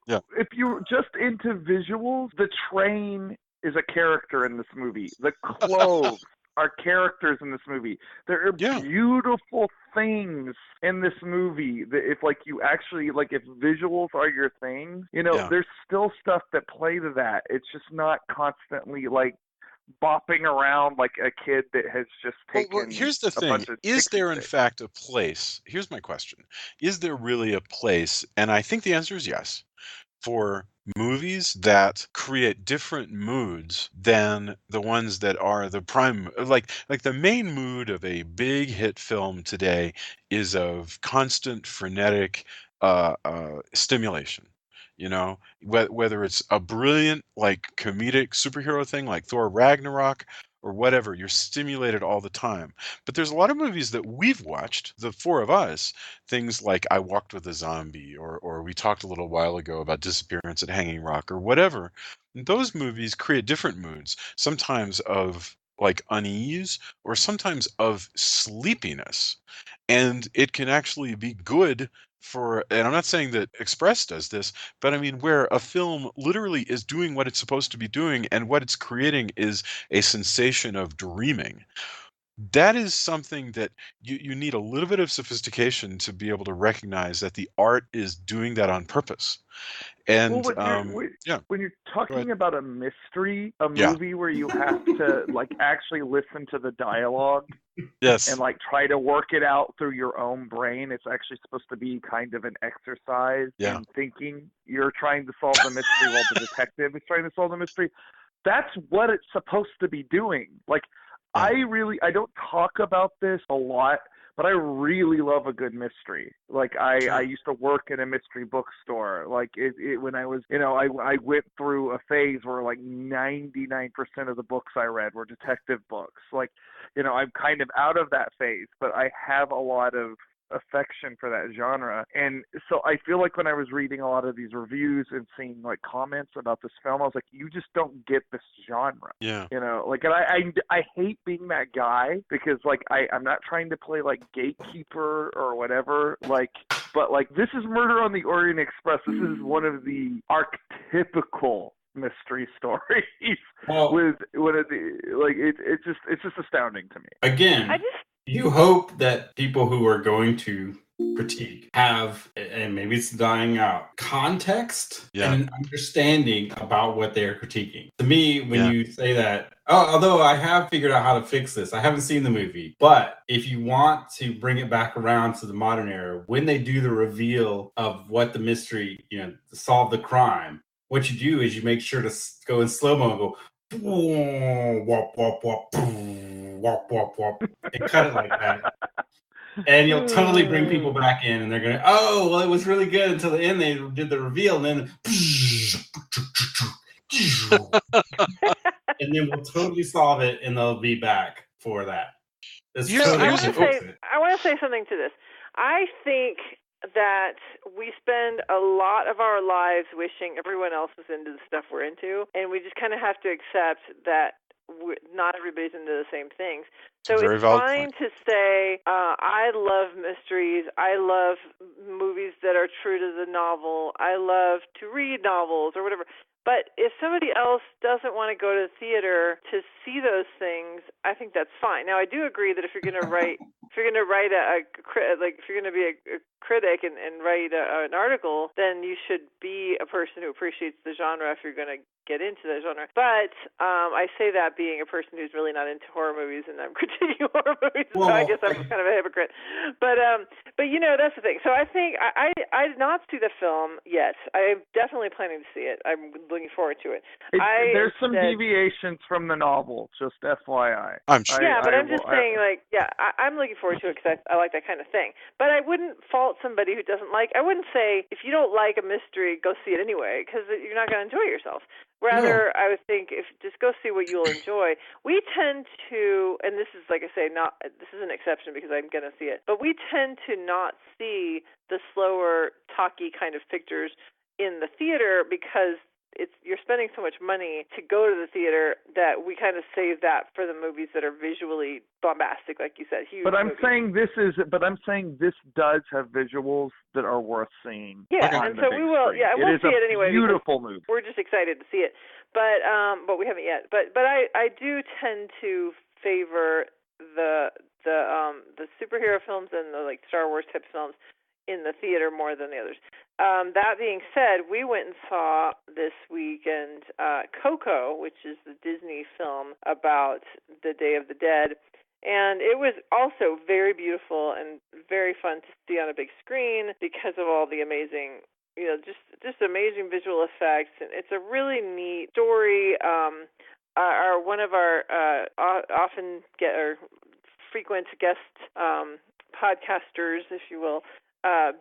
If you're just into visuals, the train is a character in this movie. The clothes are characters in this movie. There are beautiful things in this movie that if if visuals are your thing, there's still stuff that play to that. It's just not constantly like bopping around like a kid that has just taken. Well, here's the thing. Is there in fact a place? Here's my question. Is there really a place? And I think the answer is yes. For movies that create different moods than the ones that are the prime, like the main mood of a big hit film today is of constant frenetic stimulation. Whether it's a brilliant like comedic superhero thing like Thor Ragnarok or whatever, you're stimulated all the time. But there's a lot of movies that we've watched, the four of us, things like I Walked with a Zombie, or we talked a little while ago about Disappearance at Hanging Rock, or whatever. And those movies create different moods, sometimes of like unease or sometimes of sleepiness. And it can actually be good for, and I'm not saying that Express does this, but I mean where a film literally is doing what it's supposed to be doing and what it's creating is a sensation of dreaming. That is something that you need a little bit of sophistication to be able to recognize that the art is doing that on purpose. Well, And yeah, when you're go ahead. talking about a mystery, a Yeah. movie where you have to like actually listen to the dialogue and Yes. like try to work it out through your own brain, it's actually supposed to be kind of an exercise Yeah. in thinking. You're trying to solve the mystery while the detective is trying to solve the mystery. That's what it's supposed to be doing. Like, Yeah. I don't talk about this a lot, but I really love a good mystery. Like I Sure. used to work in a mystery bookstore. Like it when I was, I went through a phase where like 99% of the books I read were detective books. Like, I'm kind of out of that phase, but I have a lot of affection for that genre. And so I feel like when I was reading a lot of these reviews and seeing like comments about this film, I was like, you just don't get this genre. Yeah. Like, and I hate being that guy because like I'm not trying to play like gatekeeper or whatever, like, but like this is Murder on the Orient Express. This is one of the archetypical mystery stories. Well, With one of the like it's just astounding to me. again, I just you hope that people who are going to critique have, and maybe it's dying out, context Yeah. and an understanding about what they're critiquing. To me, when Yeah. you say that, although I have figured out how to fix this, I haven't seen the movie, but if you want to bring it back around to the modern era, when they do the reveal of what the mystery, to solve the crime, what you do is you make sure to go in slow-mo and go, wop, wop, wop, wop, wop, wop, and cut it like that. And you'll totally bring people back in, and they're going, oh, well, it was really good until the end. They did the reveal, and then, and then we'll totally solve it, and they'll be back for that. That's Here's totally here's how to fix it. I want to say something to this. I think that we spend a lot of our lives wishing everyone else was into the stuff we're into, and we just kind of have to accept that not everybody's into the same things. So a very it's valid fine point. to say, I love mysteries. I love movies that are true to the novel. I love to read novels or whatever. But if somebody else doesn't want to go to the theater to see those things, I think that's fine. Now, I do agree that if you're going to write, if you're going to write if you're going to be a critic and write an article, then you should be a person who appreciates the genre if you're going to get into the genre. But I say that being a person who's really not into horror movies, and I'm critiquing horror movies, so I guess I'm kind of a hypocrite. But that's the thing. So I think I did not see the film yet. I'm definitely planning to see it. I'm looking forward to it. There's some deviations from the novel, just FYI. I'm sure. I'm just saying, I'm looking forward to it because I like that kind of thing. But I wouldn't fault somebody who doesn't like. I wouldn't say if you don't like a mystery, go see it anyway, because you're not going to enjoy yourself. Rather, I would think just go see what you'll enjoy. We tend to, and this is like I say, this is an exception because I'm going to see it, but we tend to not see the slower, talky kind of pictures in the theater because you're spending so much money to go to the theater that we kind of save that for the movies that are visually bombastic, like you said, huge. But I'm movies. saying this does have visuals that are worth seeing. Yeah, and so we will. Yeah, we'll see it anyway. Beautiful movie. We're just excited to see it, but we haven't yet. But I do tend to favor the superhero films and the Star Wars type films in the theater more than the others. That being said, we went and saw this weekend Coco, which is the Disney film about the Day of the Dead. And it was also very beautiful and very fun to see on a big screen because of all the amazing, just amazing visual effects. And it's a really neat story. One of our frequent guest podcasters, if you will,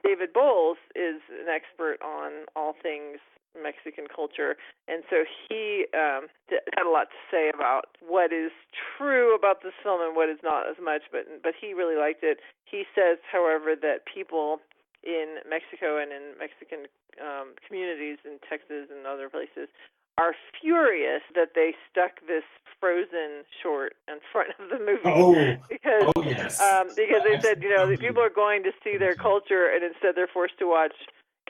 David Bowles is an expert on all things Mexican culture, and so he had a lot to say about what is true about this film and what is not as much, but he really liked it. He says, however, that people in Mexico and in Mexican communities in Texas and other places are furious that they stuck this Frozen short in front of the movie Oh yes. because they said, that people are going to see their culture and instead they're forced to watch,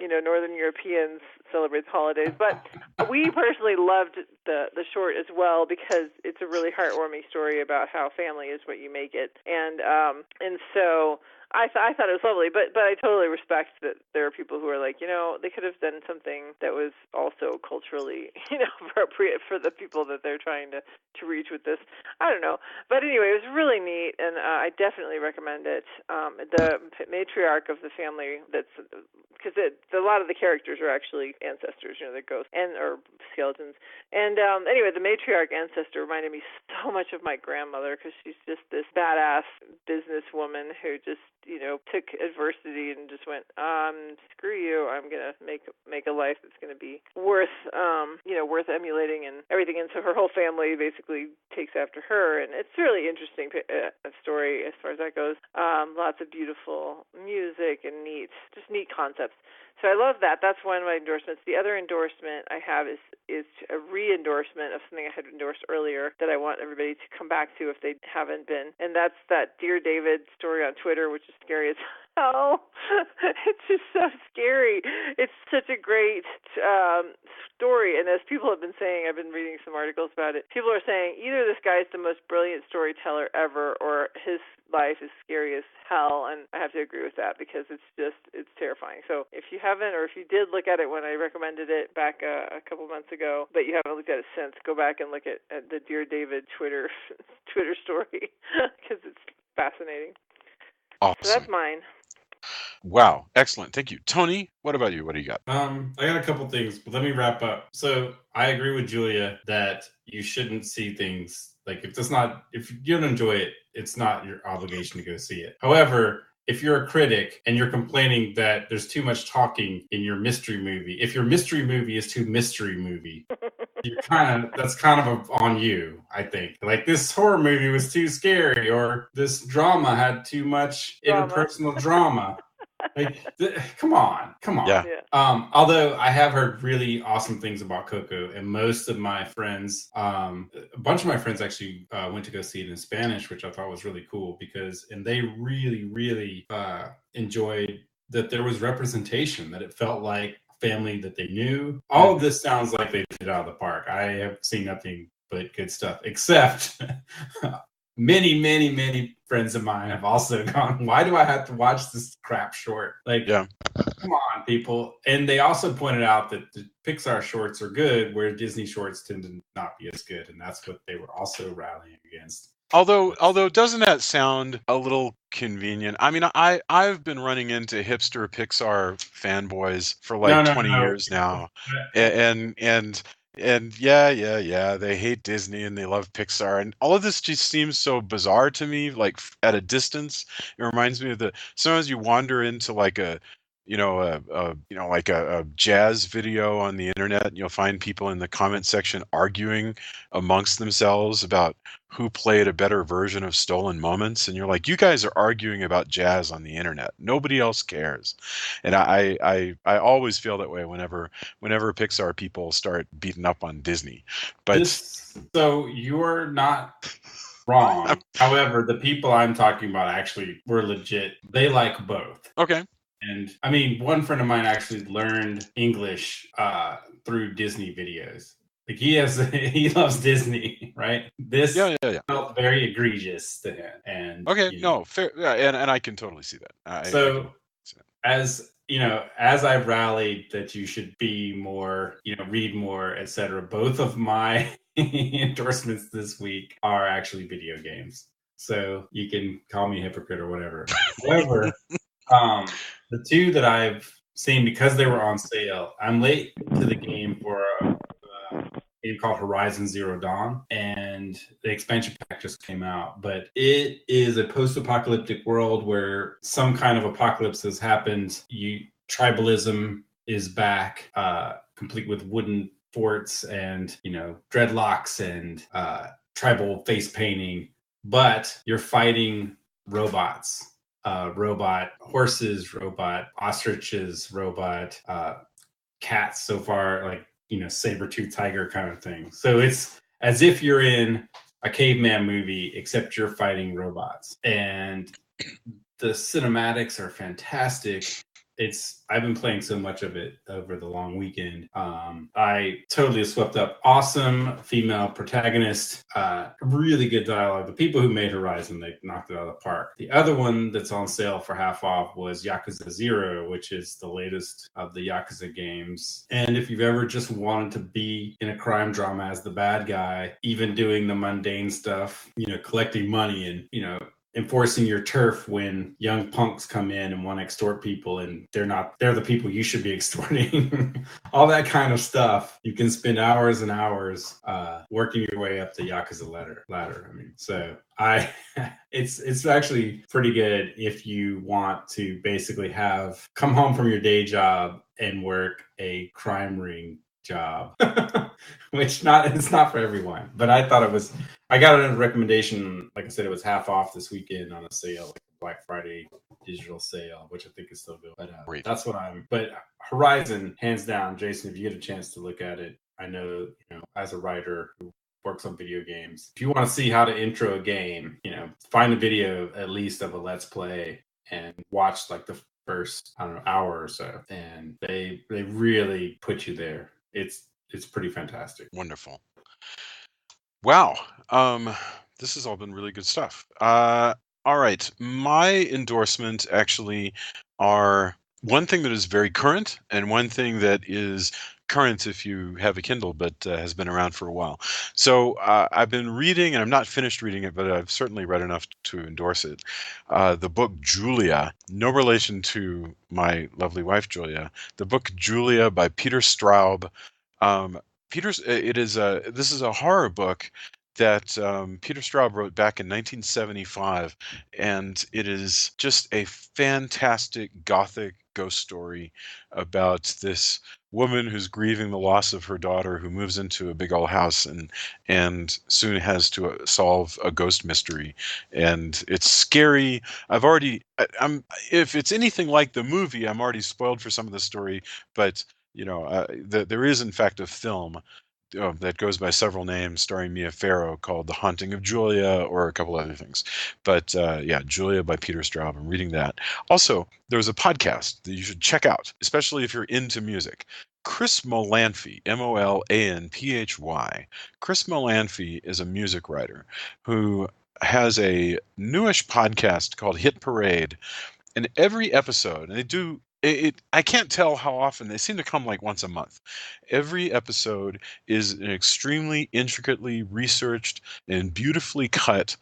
Northern Europeans celebrate the holidays. But we personally loved the short as well because it's a really heartwarming story about how family is what you make it, and so. I thought it was lovely, but I totally respect that there are people who are like, they could have done something that was also culturally, appropriate for the people that they're trying to reach with this. I don't know. But anyway, it was really neat, and I definitely recommend it. The matriarch of the family, because a lot of the characters are actually ancestors, they're ghosts or skeletons. And anyway, the matriarch ancestor reminded me so much of my grandmother because she's just this badass businesswoman who just took adversity and just went, screw you, I'm gonna make a life that's gonna be worth worth emulating and everything. And so her whole family basically takes after her, and it's really interesting story as far as that goes. Lots of beautiful music and neat concepts. So I love that. That's one of my endorsements. The other endorsement I have is a re-endorsement of something I had endorsed earlier that I want everybody to come back to if they haven't been. And that's that Dear David story on Twitter, which is scary as hell. It's just so scary. It's such a great story. And as people have been saying, I've been reading some articles about it, people are saying either this guy is the most brilliant storyteller ever or his life is scary as hell, and I have to agree with that because it's terrifying. So if you haven't, or if you did look at it when I recommended it back a couple months ago, but you haven't looked at it since, go back and look at the Dear David Twitter story because it's fascinating. Awesome. So that's mine. Wow, excellent. Thank you. Tony, what about you? What do you got? I got a couple things, but let me wrap up. So I agree with Julia that you shouldn't see things like if you don't enjoy it, it's not your obligation to go see it. However, if you're a critic and you're complaining that there's too much talking in your mystery movie, if your mystery movie is too mystery movie, that's kind of on you, I think. Like this horror movie was too scary, or this drama had too much interpersonal drama. Like, come on. Yeah. Although I have heard really awesome things about Coco, and most of my friends, a bunch of my friends actually went to go see it in Spanish, which I thought was really cool and they really, really enjoyed that there was representation, that it felt like family that they knew. All of this sounds like they did it out of the park. I have seen nothing but good stuff, except many, many, many friends of mine have also gone, why do I have to watch this crap short? Like, yeah. Come on, people. And they also pointed out that the Pixar shorts are good, where Disney shorts tend to not be as good. And that's what they were also rallying against. Although doesn't that sound a little convenient? I mean, I've been running into hipster Pixar fanboys for 20 years now. And yeah, they hate Disney and they love Pixar, and all of this just seems so bizarre to me. Like at a distance, it reminds me of sometimes you wander into like a jazz video on the internet, and you'll find people in the comment section arguing amongst themselves about who played a better version of Stolen Moments, and you're like, you guys are arguing about jazz on the internet. Nobody else cares. And I always feel that way whenever Pixar people start beating up on Disney. But so you're not wrong. However, the people I'm talking about actually were legit. They like both. Okay. And I mean, one friend of mine actually learned English through Disney videos. Like he loves Disney, right? This felt very egregious to him. And okay, no, fair, yeah, and I can totally see that. As you know, as I've rallied that you should be more, read more, etc. Both of my endorsements this week are actually video games. So you can call me a hypocrite or whatever. However, the two that I've seen, because they were on sale, I'm late to the game for a game called Horizon Zero Dawn, and the expansion pack just came out. But it is a post-apocalyptic world where some kind of apocalypse has happened. Tribalism is back, complete with wooden forts and dreadlocks and tribal face painting. But you're fighting robots. Robot horses, robot ostriches, robot cats so far, like saber-tooth tiger kind of thing. So it's as if you're in a caveman movie, except you're fighting robots. And the cinematics are fantastic. I've been playing so much of it over the long weekend. I totally swept up. Awesome female protagonist, really good dialogue. The people who made Horizon, they knocked it out of the park. The other one that's on sale for half off was Yakuza 0, which is the latest of the Yakuza games. And if you've ever just wanted to be in a crime drama as the bad guy, even doing the mundane stuff, collecting money and, enforcing your turf when young punks come in and want to extort people and they're the people you should be extorting. All that kind of stuff. You can spend hours and hours working your way up the Yakuza ladder. It's actually pretty good if you want to basically come home from your day job and work a crime ring job. Which it's not for everyone, but I thought I got a recommendation. Like I said, it was half off this weekend on a sale, like a Black Friday digital sale, which I think is still good. But that's what but Horizon, hands down. Jason, if you get a chance to look at it, I know, as a writer who works on video games, if you want to see how to intro a game, find a video at least of a Let's Play and watch like the first, hour or so. And they really put you there. It's pretty fantastic. Wonderful. Wow. This has all been really good stuff. All right. My endorsement actually are one thing that is very current and one thing that is current if you have a Kindle, but has been around for a while. So I've been reading, and I'm not finished reading it, but I've certainly read enough to endorse it. The book Julia, no relation to my lovely wife, Julia. The book Julia by Peter Straub. This is a horror book that Peter Straub wrote back in 1975, and it is just a fantastic gothic ghost story about this woman who's grieving the loss of her daughter, who moves into a big old house and soon has to solve a ghost mystery, and it's scary. If it's anything like the movie, I'm already spoiled for some of the story, but there is in fact a film that goes by several names starring Mia Farrow called The Haunting of Julia, or a couple other things. But Julia by Peter Straub. I'm reading that. Also, there's a podcast that you should check out, especially if you're into music. Chris Molanphy, Molanphy. Chris Molanphy is a music writer who has a newish podcast called Hit Parade. And every episode, and they do I can't tell how often. They seem to come like once a month. Every episode is an extremely intricately researched and beautifully cut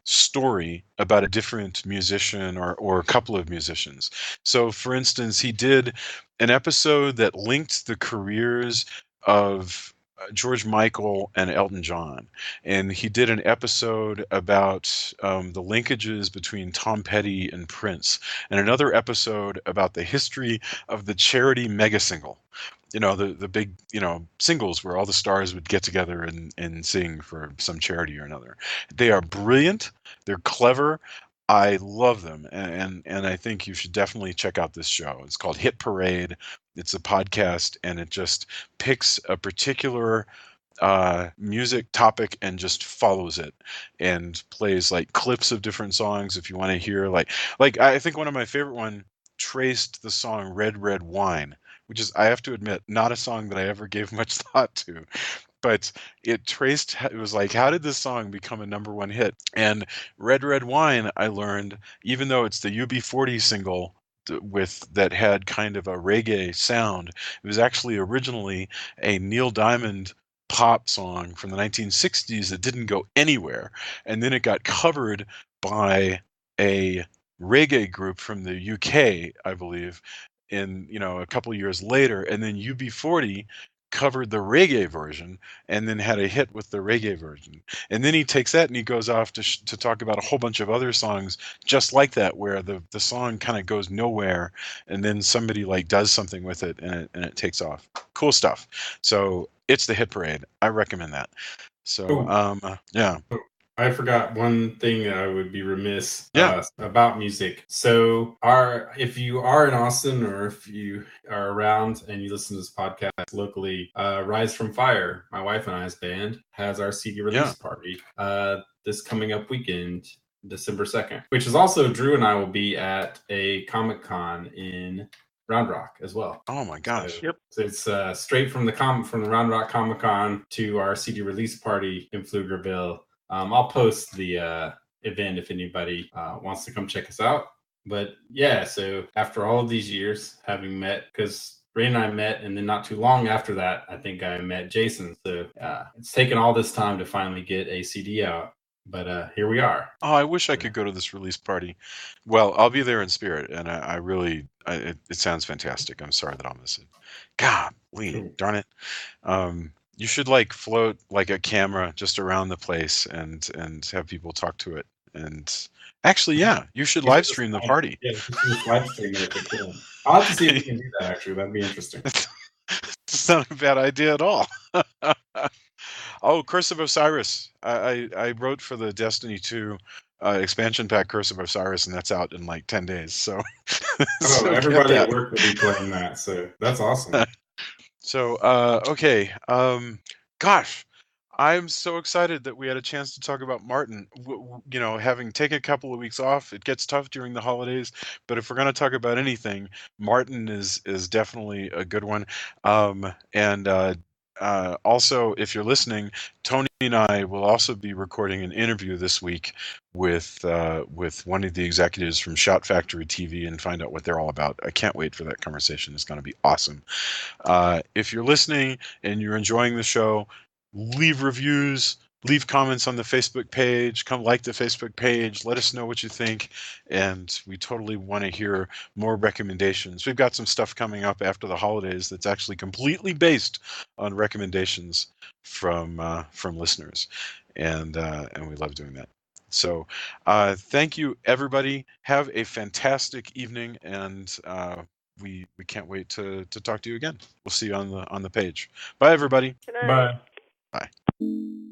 story about a different musician or a couple of musicians. So, for instance, he did an episode that linked the careers of George Michael and Elton John. And he did an episode about the linkages between Tom Petty and Prince, and another episode about the history of the charity mega single. The big, singles where all the stars would get together and sing for some charity or another. They are brilliant. They're clever. I love them, and I think you should definitely check out this show. It's called Hit Parade. It's a podcast, and it just picks a particular music topic and just follows it and plays like clips of different songs if you want to hear like I think one of my favorite one traced the song Red Red Wine, which is, I have to admit, not a song that I ever gave much thought to. But it was like, how did this song become a number one hit? And Red Red Wine, I learned, even though it's the UB40 single that had kind of a reggae sound, it was actually originally a Neil Diamond pop song from the 1960s that didn't go anywhere. And then it got covered by a reggae group from the UK, I believe, in a couple years later, and then UB40 covered the reggae version and then had a hit with the reggae version. And then he takes that and he goes off to talk about a whole bunch of other songs just like that, where the song kind of goes nowhere and then somebody like does something with it and it takes off. Cool stuff. So it's the Hit Parade. I recommend that. So yeah. I forgot one thing that I would be remiss Yeah. about music. So, if you are in Austin or if you are around and you listen to this podcast locally, Rise from Fire, my wife and I's band, has our CD release party this coming up weekend, December 2nd, which is also Drew and I will be at a Comic-Con in Round Rock as well. Oh my gosh. So it's straight from the Round Rock Comic-Con to our CD release party in Pflugerville. I'll post the event if anybody wants to come check us out. But yeah, so after all of these years having met, because Ray and I met, and then not too long after that, I think I met Jason. So it's taken all this time to finally get a CD out. But here we are. Oh, I wish I could go to this release party. Well, I'll be there in spirit, and I really, it sounds fantastic. I'm sorry that I'll miss it. God, darn it. You should like float like a camera just around the place and have people talk to it. And actually, yeah, you should live stream the party. Yeah, just live stream it if we can. I'll have to see if we can do that. Actually, that'd be interesting. It's not a bad idea at all. Oh, Curse of Osiris. I wrote for the Destiny 2 expansion pack Curse of Osiris, and that's out in like 10 days. So, so everybody at work will be playing that. So that's awesome. So, okay. Gosh, I'm so excited that we had a chance to talk about Martin. You know, having taken a couple of weeks off, it gets tough during the holidays. But if we're going to talk about anything, Martin is definitely a good one. Also, if you're listening, Tony and I will also be recording an interview this week with one of the executives from Shout Factory TV and find out what they're all about. I can't wait for that conversation. It's going to be awesome. If you're listening and you're enjoying the show, leave reviews, leave comments on the Facebook page, come like the Facebook page, let us know what you think, and we totally want to hear more recommendations. We've got some stuff coming up after the holidays that's actually completely based on recommendations from listeners, and we love doing that. So thank you, everybody. Have a fantastic evening, and we can't wait to talk to you again. We'll see you on the page. Bye, everybody. Good night. Bye. Bye.